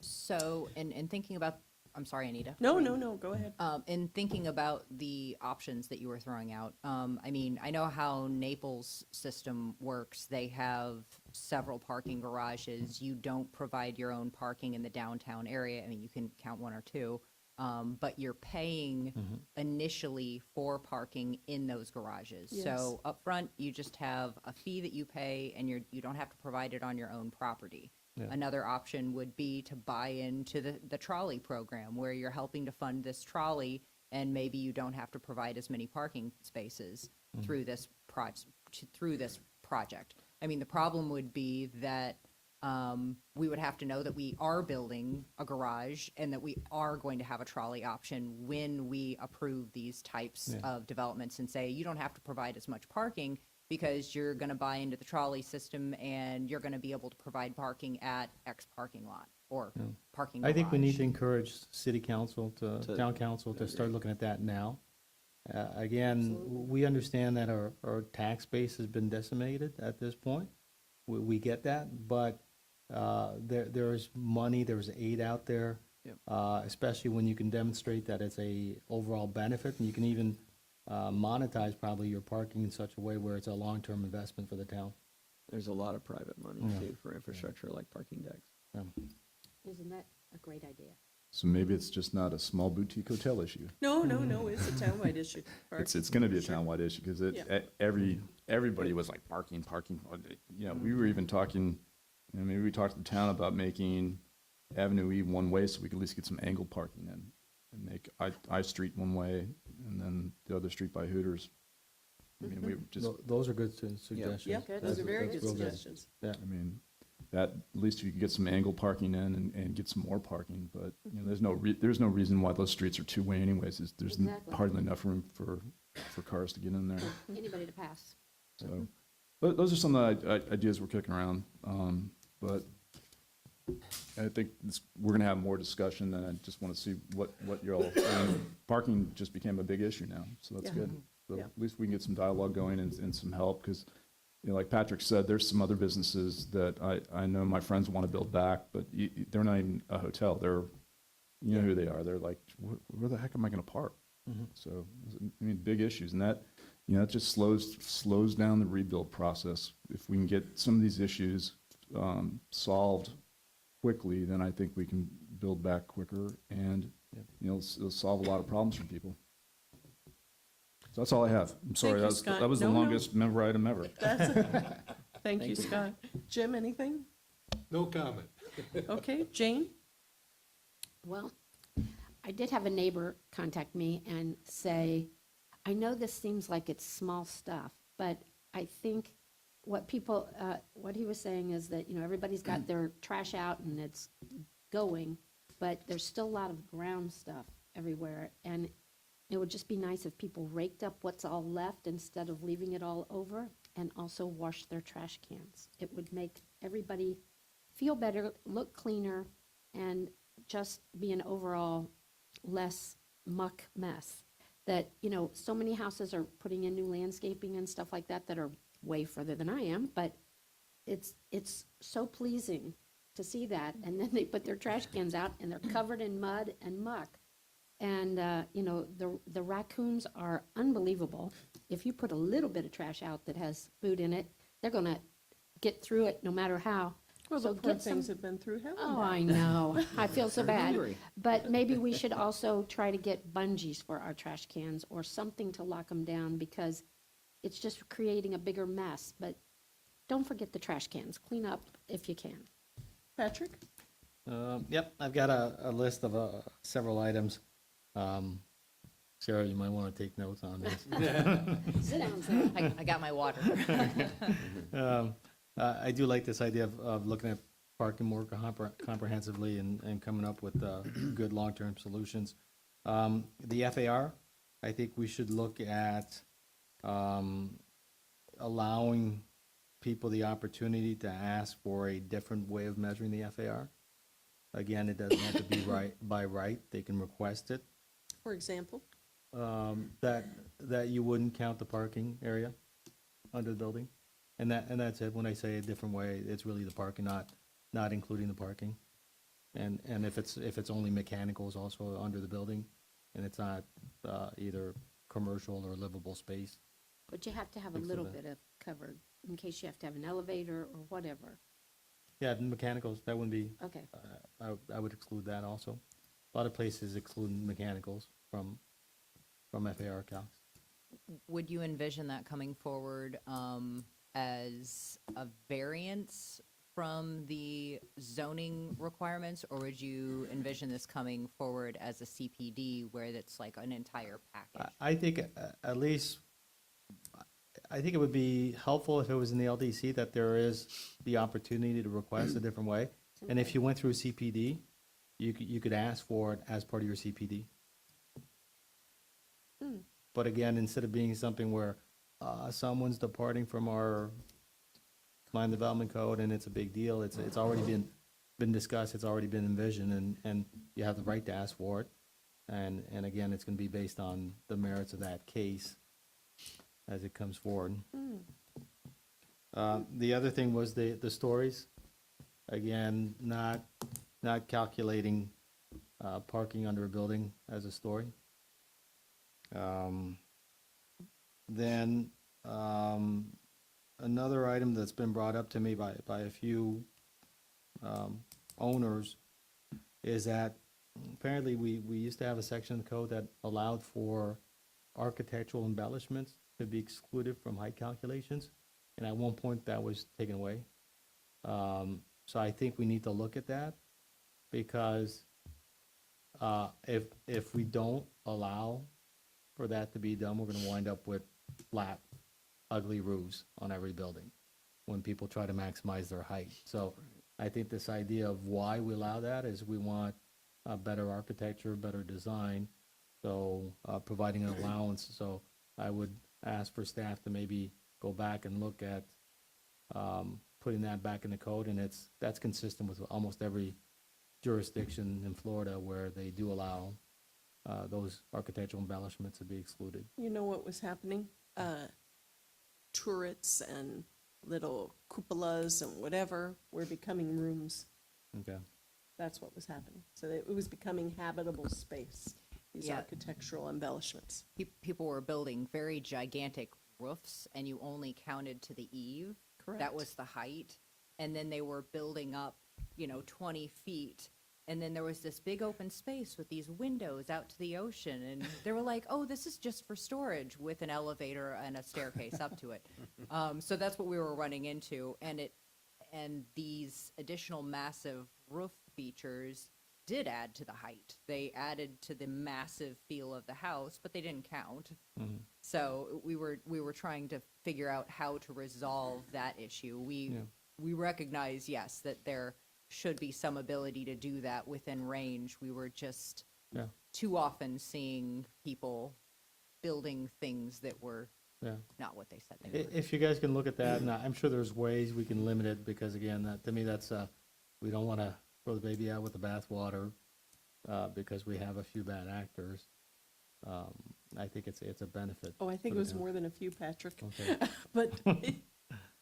So, in thinking about, I'm sorry, Anita. No, no, no, go ahead. In thinking about the options that you were throwing out, I mean, I know how Naples' system works. They have several parking garages. You don't provide your own parking in the downtown area. I mean, you can count one or two, but you're paying initially for parking in those garages. So up front, you just have a fee that you pay, and you don't have to provide it on your own property. Yeah. Another option would be to buy into the trolley program, where you're helping to fund this trolley, and maybe you don't have to provide as many parking spaces through this project. I mean, the problem would be that we would have to know that we are building a garage and that we are going to have a trolley option when we approve these types of developments, and say, you don't have to provide as much parking because you're going to buy into the trolley system and you're going to be able to provide parking at X parking lot or parking garage. I think we need to encourage city council town council to start looking at that now. Again, we understand that our tax base has been decimated at this point. We get that, but there's money, there's aid out there, especially when you can demonstrate that it's a overall benefit, and you can even monetize probably your parking in such a way where it's a long-term investment for the town. There's a lot of private money too for infrastructure like parking decks. Isn't that a great idea? So maybe it's just not a small boutique hotel issue. No, no, no, it's a townwide issue. It's going to be a townwide issue because everybody was like parking. You know, we were even talking, you know, maybe we talked to the town about making Avenue E one way so we could at least get some angle parking in and make I Street one way and then the other street by Hooters. I mean, we just, Those are good suggestions. Yeah, those are very good That's real suggestions. Yeah. I mean, that, at least you could get some angle parking in and get some more parking, but, you know, there's no reason why those streets are two-way anyways. There's Exactly. hardly enough room for cars to get in there. Anybody to pass. So, but those are some of the ideas we're kicking around. But I think we're gonna have more discussion, and I just want to see what y'all, parking just became a big issue now, so that's Yeah. good. So Yeah. at least we can get some dialogue going and some help, because, you know, like Patrick said, there's some other businesses that I know my friends want to build back, but they're not even a hotel. They're, you know who they are. They're like, where the heck am I gonna park? So, I mean, big issues, and that, you know, it just slows down the rebuild process. If we can get some of these issues solved quickly, then I think we can build back quicker, and, you know, it'll solve a lot of problems for people. So that's all I have. I'm sorry, you, Scott. that was the No, no. longest member item ever. Thank you, Scott. Jim, anything? No comment. Okay, Jane? Well, I did have a neighbor contact me and say, I know this seems like it's small stuff, but I think what he was saying is that, you know, everybody's got their trash out and it's going, but there's still a lot of ground stuff everywhere. And it would just be nice if people raked up what's all left instead of leaving it all over, and also washed their trash cans. It would make everybody feel better, look cleaner, and just be an overall less muck mess. That, you know, so many houses are putting in new landscaping and stuff like that are way further than I am, but it's so pleasing to see that. And then they put their trash cans out and they're covered in mud and muck. And, you know, the raccoons are unbelievable. If you put a little bit of trash out that has food in it, they're gonna get through it no matter how. Well, So the poor get some- things have been through hell. Oh, I know. I feel so bad. But maybe we should also try to get bungees for our trash cans or something to lock them down, because it's just creating a bigger mess. But don't forget the trash cans. Clean up if you can. Patrick? Yep, I've got a list of several items. Sarah, you might want to take notes on this. Sit down, Sarah. I got my water. I do like this idea of looking at parking more comprehensively and coming up with good long-term solutions. The FAR, I think we should look at allowing people the opportunity to ask for a different way of measuring the FAR. Again, it doesn't have to be by right. They can request it. For example? that you wouldn't count the parking area under the building. And that's it. When I say a different way, it's really the parking, not including the parking. And if it's only mechanicals also under the building, and it's not either commercial or livable space. But you have to have a Thanks for little that. bit of covered, in case you have to have an elevator or whatever. Yeah, mechanicals, that wouldn't be, Okay, I would exclude that also. A lot of places exclude mechanicals from FAR calcs. Would you envision that coming forward as a variance from the zoning requirements? Or would you envision this coming forward as a CPD where that's like an entire package? I think at least, I think it would be helpful if it was in the LDC that there is the opportunity to request a different way. And if you went through CPD, you could ask for it as part of your CPD. But again, instead of being something where someone's departing from our land development code and it's a big deal, it's already been discussed, it's already been envisioned, and you have the right to ask for it. And again, it's gonna be based on the merits of that case as it comes forward. The other thing was the stories. Again, not calculating parking under a building as a story. Then another item that's been brought up to me by a few owners is that apparently we used to have a section of the code that allowed for architectural embellishments to be excluded from height calculations, and at one point that was taken away. So I think we need to look at that, because if we don't allow for that to be done, we're gonna wind up with flat, ugly roofs on every building when people try to maximize their height. So I think this idea of why we allow that is we want better architecture, better design, so providing an allowance. So I would ask for staff to maybe go back and look at putting that back in the code, and that's consistent with almost every jurisdiction in Florida where they do allow those architectural embellishments to be excluded. You know what was happening? Turrets and little cupolas and whatever were becoming rooms. Okay. That's what was happening. So it was becoming habitable space, these Yeah. architectural embellishments. People were building very gigantic roofs, and you only counted to the eave. Correct. That was the height. And then they were building up, 20 feet. And then there was this big open space with these windows out to the ocean. And they were like, oh, this is just for storage, with an elevator and a staircase up to it. So that's what we were running into. And these additional massive roof features did add to the height. They added to the massive feel of the house, but they didn't count. So we were trying to figure out how to resolve that issue. We recognize, yes, that there should be some ability to do that within range. We were just Yeah. too often seeing people building things that were Yeah. not what they said they were. If you guys can look at that, and I'm sure there's ways we can limit it, because again, to me, that's, we don't want to throw the baby out with the bathwater, because we have a few bad actors. I think it's a benefit. Oh, I think for it the was town. more than a few, Patrick. Okay. But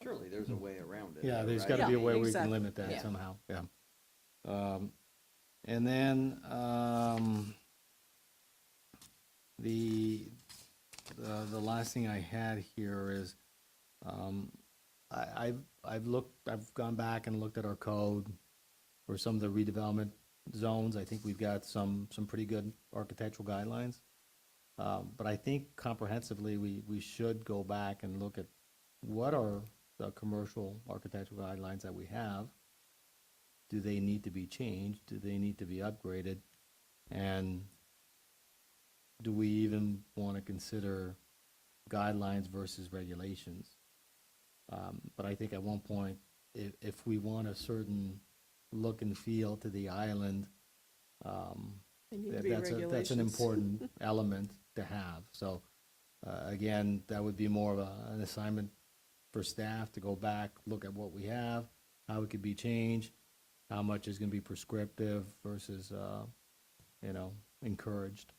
Surely there's a way around it. Yeah, though, there's right? got to be a Yeah, way we can exactly. limit that Yeah. somehow, yeah. And then, the last thing I had here is, I've gone back and looked at our code for some of the redevelopment zones. I think we've got some pretty good architectural guidelines. But I think comprehensively, we should go back and look at what are the commercial architectural guidelines that we have. Do they need to be changed? Do they need to be upgraded? And do we even want to consider guidelines versus regulations? But I think at one point, if we want a certain look and feel to the island, they need to be that's an regulations. important element to have. So, again, that would be more of an assignment for staff to go back, look at what we have, how it could be changed, how much is gonna be prescriptive versus, encouraged.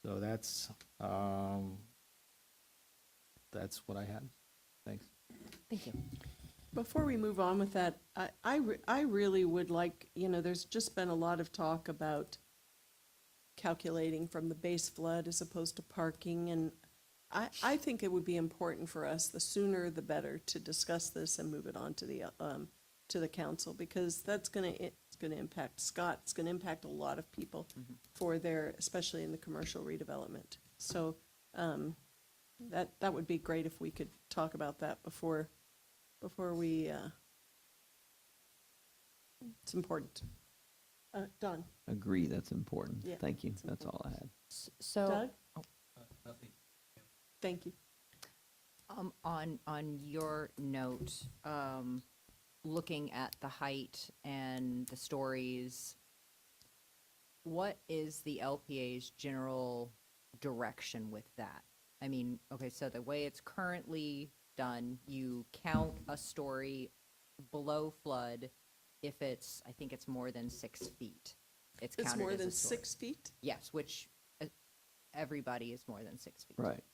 So that's what I had. Thanks. Thank you. Before we move on with that, I really would like, there's just been a lot of talk about calculating from the base flood as opposed to parking, and I think it would be important for us, the sooner the better, to discuss this and move it on to the council, because it's gonna impact Scott, it's gonna impact a lot of people for especially in the commercial redevelopment. So, that would be great if we could talk about that before we, it's important. Don, Agree, that's important. Yeah, Thank you. it's That's all I had. So. Doug? Thank you. On your note, looking at the height and the stories, what is the LPA's general direction with that? I mean, okay, so the way it's currently done, you count a story below flood if I think it's more than 6 feet. It's It's counted more as a than story. 6 feet? Yes, which everybody is more than 6 feet. Right.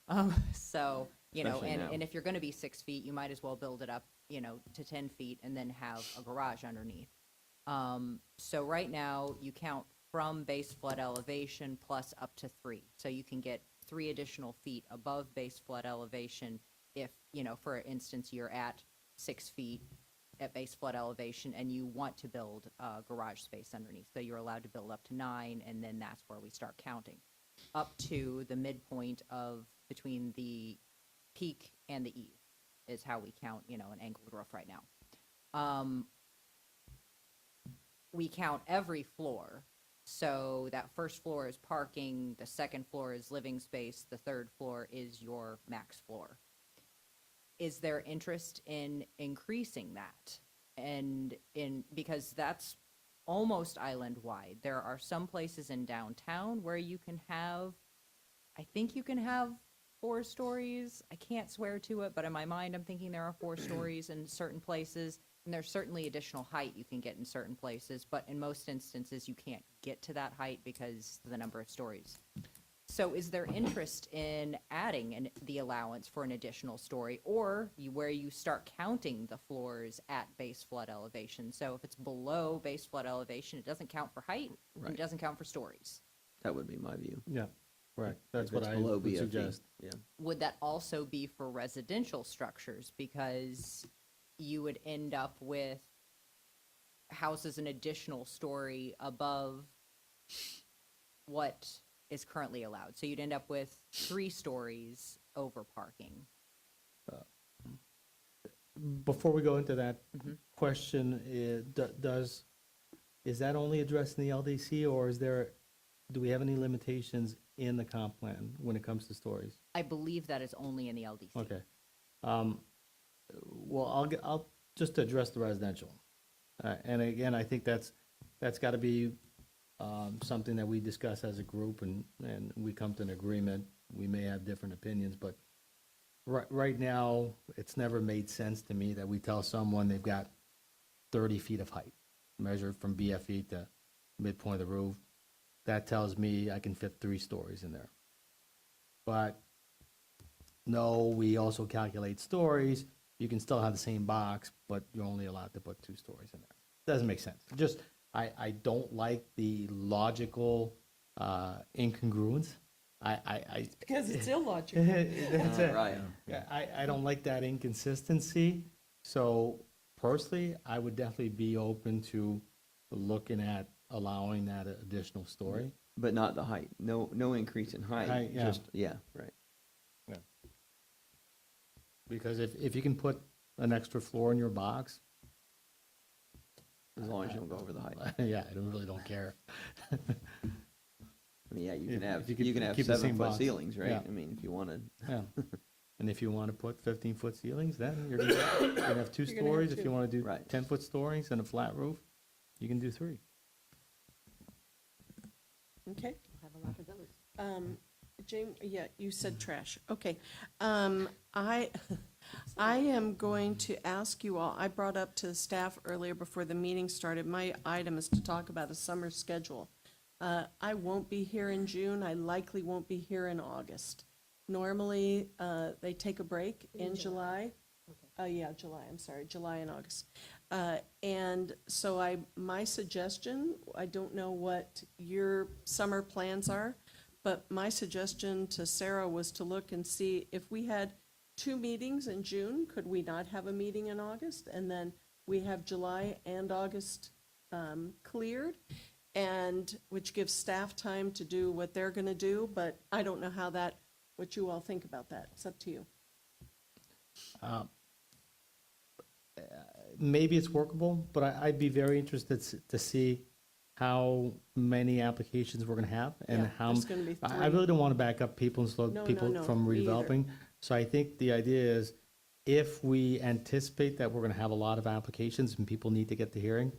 So, Especially now. and if you're gonna be 6 feet, you might as well build it up, to 10 feet and then have a garage underneath. So right now, you count from base flood elevation plus up to 3. So you can get 3 additional feet above base flood elevation if, for instance, you're at 6 feet at base flood elevation and you want to build a garage space underneath. So you're allowed to build up to 9, and then that's where we start counting. Up to the midpoint of between the peak and the eave is how we count, an angled roof right now. We count every floor. So that first floor is parking, the second floor is living space, the third floor is your max floor. Is there interest in increasing that? Because that's almost island-wide. There are some places in downtown where you can have, I think you can have 4 stories. I can't swear to it, but in my mind, I'm thinking there are 4 stories in certain places. And there's certainly additional height you can get in certain places, but in most instances, you can't get to that height because of the number of stories. So is there interest in adding the allowance for an additional story, or where you start counting the floors at base flood elevation? So if it's below base flood elevation, it doesn't count for height, and Right. it doesn't count for stories. That would be my view. Yeah, correct. That's If what it's I below would BFE, suggest. Yeah. Would that also be for residential structures? Because you would end up with houses an additional story above what is currently allowed. So you'd end up with 3 stories over parking. Before we go into that question, is that only addressed in the LDC, or do we have any limitations in the comp plan when it comes to stories? I believe that is only in the LDC. Okay. Well, I'll just address the residential. And again, I think that's got to be something that we discuss as a group, and we come to an agreement. We may have different opinions, but right now, it's never made sense to me that we tell someone they've got 30 feet of height, measured from BFE to midpoint of the roof. That tells me I can fit 3 stories in there. But no, we also calculate stories. You can still have the same box, but you're only allowed to put 2 stories in there. Doesn't make sense. Just, I don't like the logical incongruence. Because it's illogical. That's it. Right. Yeah, I don't like that inconsistency. So personally, I would definitely be open to looking at allowing that additional story. But not the height. No increase in height. Height, yeah. Just, yeah, right. Because if you can put an extra floor in your box, As long as you don't go over the height. yeah, I really don't care. I mean, yeah, you can have, If you could you can have keep the same 7-foot box. ceilings, right? Yeah. I mean, if you wanted. Yeah. And if you want to put 15-foot ceilings, then you're gonna have 2 You're gonna have stories. If 2. you want to do Right. 10-foot stories and a flat roof, you can do 3. Okay. We'll have a lot of those. James, yeah, you said trash. Okay. I am going to ask you all, I brought up to the staff earlier before the meeting started, my item is to talk about a summer schedule. I won't be here in June. I likely won't be here in August. Normally, they take a break in July. Yeah, July, I'm sorry, July and August. And so my suggestion, I don't know what your summer plans are, but my suggestion to Sarah was to look and see if we had 2 meetings in June, could we not have a meeting in August? And then we have July and August cleared, and which gives staff time to do what they're gonna do, but I don't know what you all think about that. It's up to you. Maybe it's workable, but I'd be very interested to see how many applications we're gonna have and Yeah, how. there's gonna be I 3. really don't want to back up people and slow No, no, people no, from me either. redeveloping. So I think the idea is, if we anticipate that we're gonna have a lot of applications and people need to get the hearing,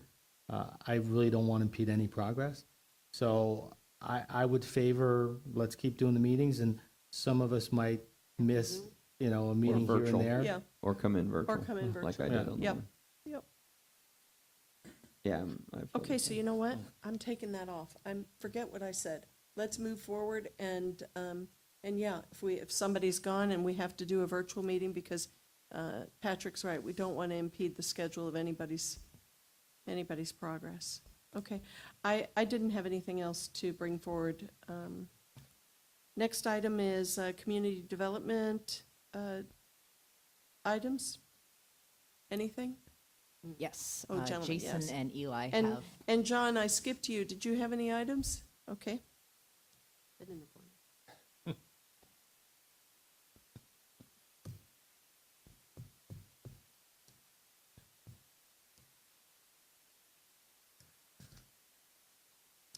I really don't want to impede any progress. So I would favor, let's keep doing the meetings, and some of us might miss, a meeting here and virtual. there. Yeah, Or come in virtual. come in Like I virtual. did on the Yep. one. Yep. Yeah. I feel Okay, the so same. you know what? I'm taking that off. Forget what I said. Let's move forward and yeah, if somebody's gone and we have to do a virtual meeting because Patrick's right, we don't want to impede the schedule of anybody's progress. Okay, I didn't have anything else to bring forward. Next item is community development items. Anything? Yes, Oh, gentlemen, Jason yes. and Eli And, have. and John, I skipped you. Did you have any items? Okay. Sit in the corner.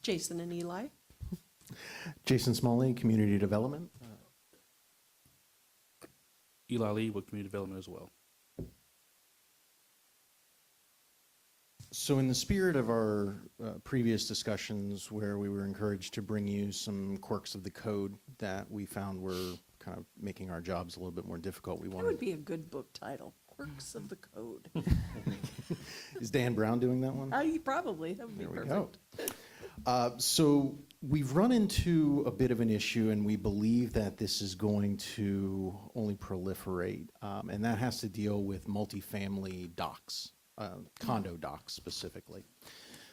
Jason and Eli. Jason Smalley, Community Development. Eli Lee with Community Development as well. So in the spirit of our previous discussions where we were encouraged to bring you some quirks of the code that we found were kind of making our jobs a little bit more difficult, we That would wanted, be a good book title, Quirks of the Code. is Dan Brown doing that one? Probably, that would be There we go. perfect. So we've run into a bit of an issue, and we believe that this is going to only proliferate, and that has to deal with multifamily docks, condo docks specifically.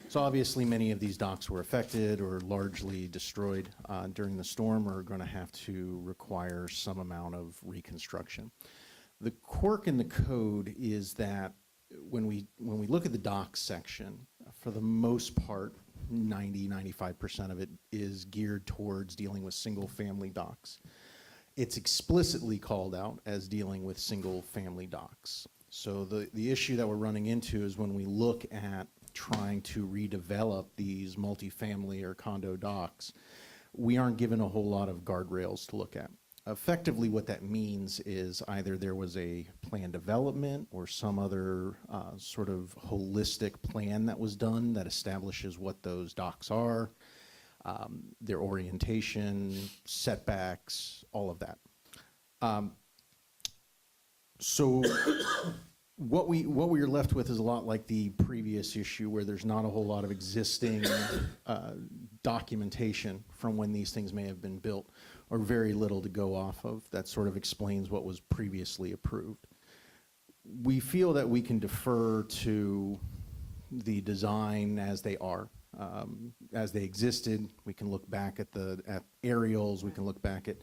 So obviously, many of these docks were affected or largely destroyed during the storm, or are going to have to require some amount of reconstruction. The quirk in the code is that when we look at the docks section, for the most part, 95% of it is geared towards dealing with single-family docks. It's explicitly called out as dealing with single-family docks. So the issue that we're running into is when we look at trying to redevelop these multifamily or condo docks, we aren't given a whole lot of guardrails to look at. Effectively, what that means is either there was a plan development or some other sort of holistic plan that was done that establishes what those docks are, their orientation, setbacks, all of that. So what we are left with is a lot like the previous issue where there's not a whole lot of existing documentation from when these things may have been built, or very little to go off of that sort of explains what was previously approved. We feel that we can defer to the design as they are, as they existed. We can look back at aerials, we can look back at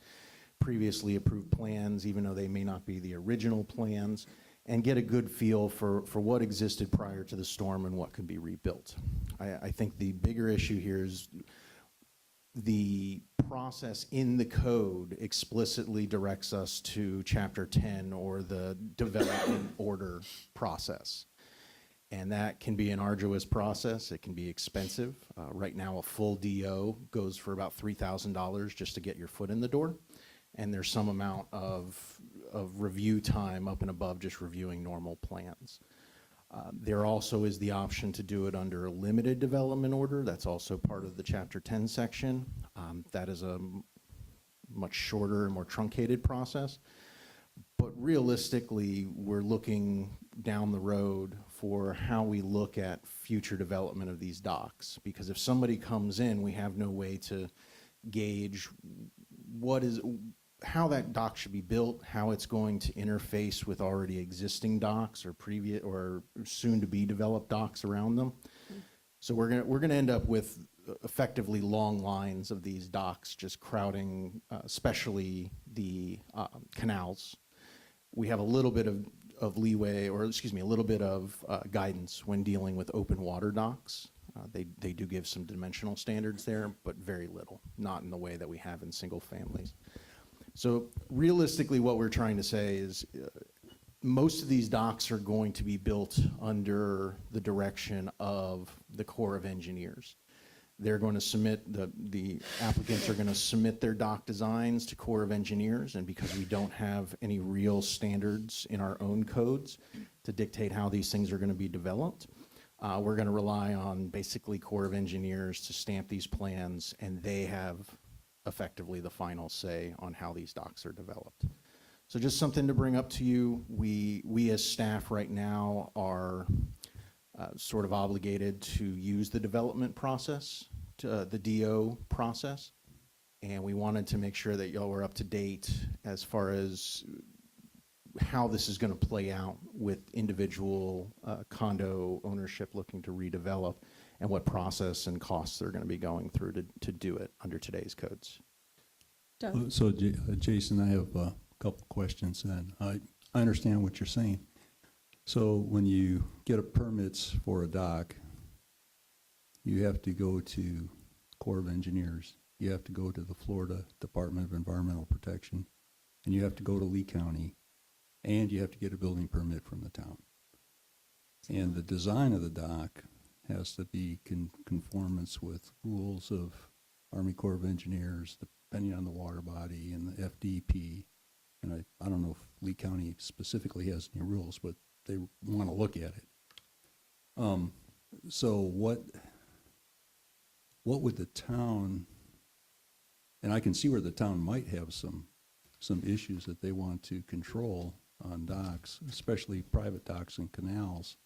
previously approved plans, even though they may not be the original plans, and get a good feel for what existed prior to the storm and what could be rebuilt. I think the bigger issue here is the process in the code explicitly directs us to Chapter 10 or the development order process. And that can be an arduous process. It can be expensive. Right now, a full DO goes for about $3,000 just to get your foot in the door. And there's some amount of review time up and above just reviewing normal plans. There also is the option to do it under a limited development order. That's also part of the Chapter 10 section. That is a much shorter and more truncated process. But realistically, we're looking down the road for how we look at future development of these docks. Because if somebody comes in, we have no way to gauge how that dock should be built, how it's going to interface with already existing docks or previous or soon to be developed docks around them. So we're gonna end up with effectively long lines of these docks just crowding, especially the canals. We have a little bit of leeway, or excuse me, a little bit of guidance when dealing with open water docks. They do give some dimensional standards there, but very little, not in the way that we have in single families. So realistically, what we're trying to say is most of these docks are going to be built under the direction of the Corps of Engineers. They're going to submit, the applicants are going to submit their dock designs to Corps of Engineers, and because we don't have any real standards in our own codes to dictate how these things are going to be developed, we're going to rely on basically Corps of Engineers to stamp these plans, and they have effectively the final say on how these docks are developed. So just something to bring up to you. We as staff right now are sort of obligated to use the development process, the DO process, and we wanted to make sure that y'all were up to date as far as how this is going to play out with individual condo ownership looking to redevelop, and what process and costs they're going to be going through to do it under today's codes. Doug? So Jason, I have a couple questions then. I understand what you're saying. So when you get a permits for a dock, you have to go to Corps of Engineers, you have to go to the Florida Department of Environmental Protection, and you have to go to Lee County, and you have to get a building permit from the town. And the design of the dock has to be conformance with rules of Army Corps of Engineers, depending on the water body, and the FDP. And I don't know if Lee County specifically has any rules, but they want to look at it. So what would the town, and I can see where the town might have some issues that they want to control on docks, especially private docks and canals,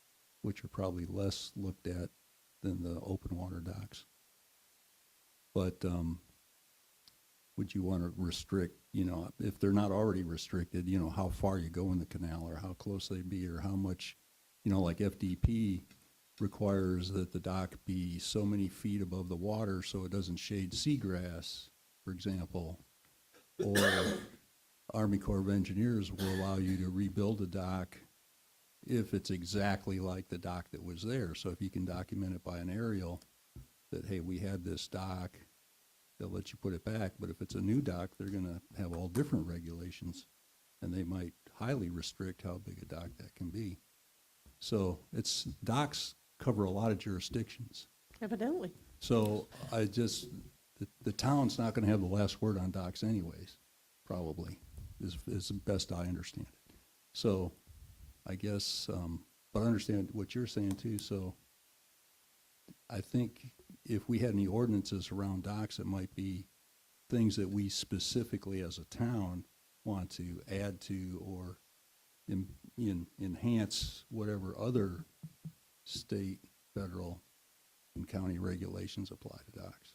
which are probably less looked at than the open water docks. But would you want to restrict, if they're not already restricted, how far you go in the canal, or how close they be, or how much, like FDP requires that the dock be so many feet above the water so it doesn't shade seagrass, for example, or Army Corps of Engineers will allow you to rebuild a dock if it's exactly like the dock that was there. So if you can document it by an aerial that, hey, we had this dock, they'll let you put it back. But if it's a new dock, they're going to have all different regulations, and they might highly restrict how big a dock that can be. So docks cover a lot of jurisdictions. Evidently. So the town's not going to have the last word on docks anyways, probably, is the best I understand it. So I guess, but I understand what you're saying too. So I think if we had any ordinances around docks, it might be things that we specifically as a town want to add to or enhance whatever other state, federal, and county regulations apply to docks.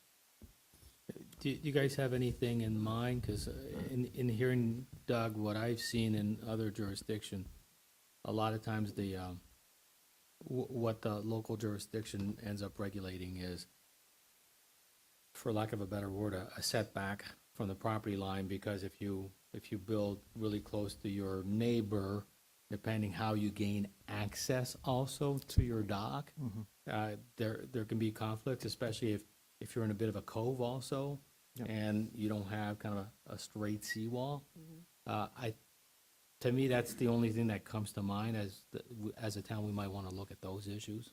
Do you guys have anything in mind? Because in hearing Doug, what I've seen in other jurisdiction, a lot of times what the local jurisdiction ends up regulating is, for lack of a better word, a setback from the property line, because if you build really close to your neighbor, depending how you gain access also to your dock, there can be conflicts, especially if you're in a bit of a cove also, and you don't have kind of a straight seawall. To me, that's the only thing that comes to mind as a town. We might want to look at those issues.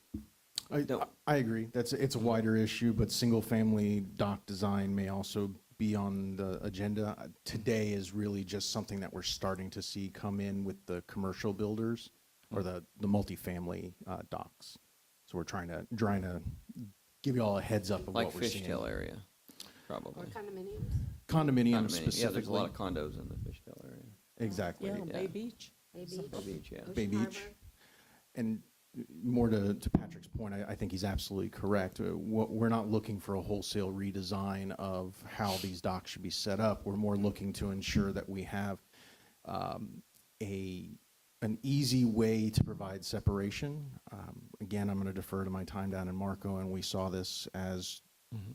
I agree. It's a wider issue, but single-family dock design may also be on the agenda. Today is really just something that we're starting to see come in with the commercial builders or the multifamily docks. So we're trying to give you all a heads up of Like what we're seeing. Fishtail area, Or probably. condominiums? Condominiums specifically. Yeah, there's a lot of condos in the Fishtail area. Exactly. Yeah, Bay Beach. Bay Beach? Bay Beach, yeah. Ocean Bay Beach. Harbor? And more to Patrick's point, I think he's absolutely correct. We're not looking for a wholesale redesign of how these docks should be set up. We're more looking to ensure that we have an easy way to provide separation. Again, I'm going to defer to my time down in Marco, and we saw this as,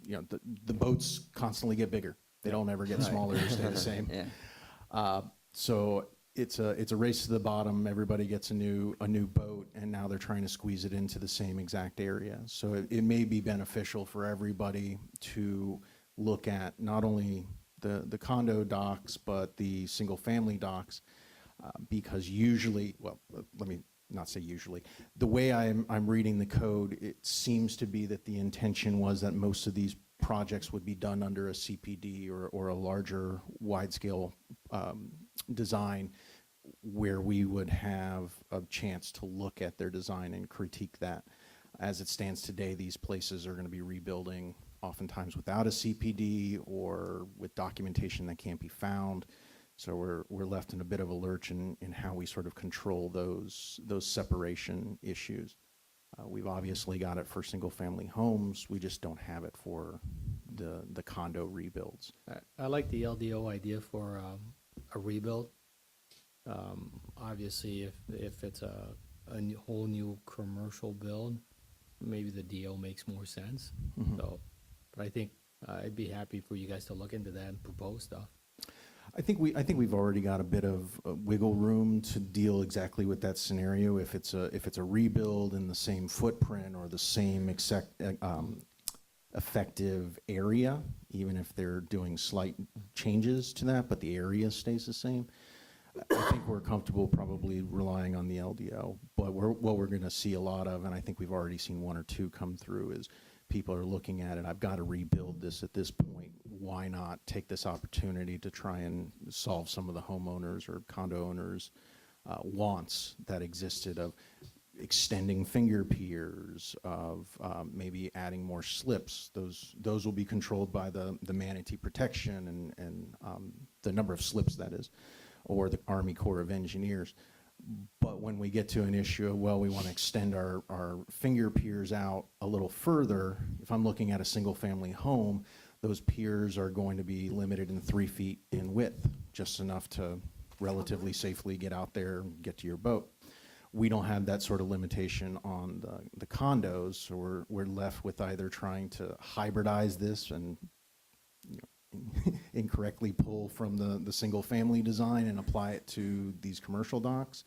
you know, the boats constantly get bigger. They don't ever get smaller or stay the same. Yeah. So it's a race to the bottom. Everybody gets a new boat, and now they're trying to squeeze it into the same exact area. So it may be beneficial for everybody to look at not only the condo docks, but the single-family docks, because usually, well, let me not say usually, the way I'm reading the code, it seems to be that the intention was that most of these projects would be done under a CPD or a larger wide-scale design, where we would have a chance to look at their design and critique that. As it stands today, these places are going to be rebuilding oftentimes without a CPD or with documentation that can't be found. So we're left in a bit of a lurch in how we sort of control those separation issues. We've obviously got it for single-family homes. We just don't have it for the condo rebuilds. I like the LDO idea for a rebuild. Obviously, if it's a whole new commercial build, maybe the DO makes more sense. So, but I think I'd be happy for you guys to look into that and propose stuff. I think we've already got a bit of wiggle room to deal exactly with that scenario. If it's a rebuild in the same footprint or the same effective area, even if they're doing slight changes to that, but the area stays the same, I think we're comfortable probably relying on the LDO. But what we're going to see a lot of, and I think we've already seen one or two come through, is people are looking at it, I've got to rebuild this at this point. Why not take this opportunity to try and solve some of the homeowners or condo owners' wants that existed of extending finger piers, of maybe adding more slips. Those will be controlled by the manatee protection and the number of slips, that is, or the Army Corps of Engineers. But when we get to an issue of, well, we want to extend our finger piers out a little further, if I'm looking at a single-family home, those piers are going to be limited in 3 feet in width, just enough to relatively safely get out there and get to your boat. We don't have that sort of limitation on the condos, so we're left with either trying to hybridize this and incorrectly pull from the single-family design and apply it to these commercial docks,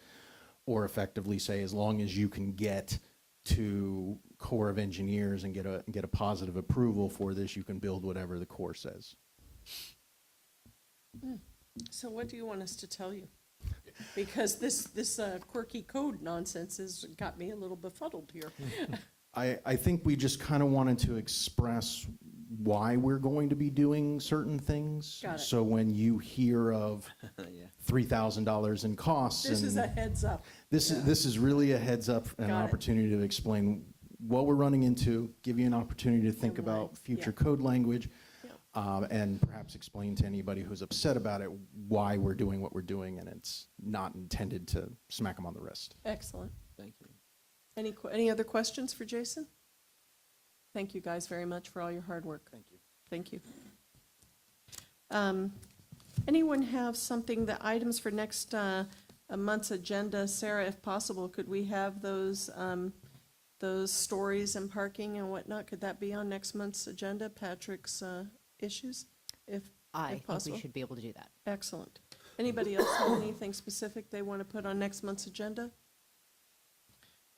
or effectively say, as long as you can get to Corps of Engineers and get a positive approval for this, you can build whatever the Corps says. So what do you want us to tell you? Because this quirky code nonsense has got me a little befuddled here. I think we just kind of wanted to express why we're going to be doing certain things. Got it. So when you hear of $3,000 in costs, This is a heads up. This is really a heads up and an Got it. opportunity to explain what we're running into, give you an opportunity to think And why. about future Yeah. code language, Yeah. and perhaps explain to anybody who's upset about it why we're doing what we're doing, and it's not intended to smack them on the wrist. Excellent. Thank you. Any other questions for Jason? Thank you guys very much for all your hard work. Thank you. Thank you. Anyone have something, the items for next a month's agenda? Sarah, if possible, could we have those stories and parking and whatnot? Could that be on next month's agenda, Patrick's issues, if I think possible? we should be able to do that. Excellent. Anybody else have anything specific they want to put on next month's agenda?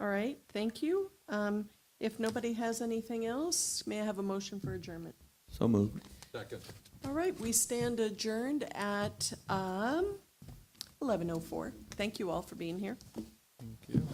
All right, thank you. If nobody has anything else, may I have a motion for adjournment? So moved. Second. All right, we stand adjourned at 11:04. Thank you all for being here. Thank you.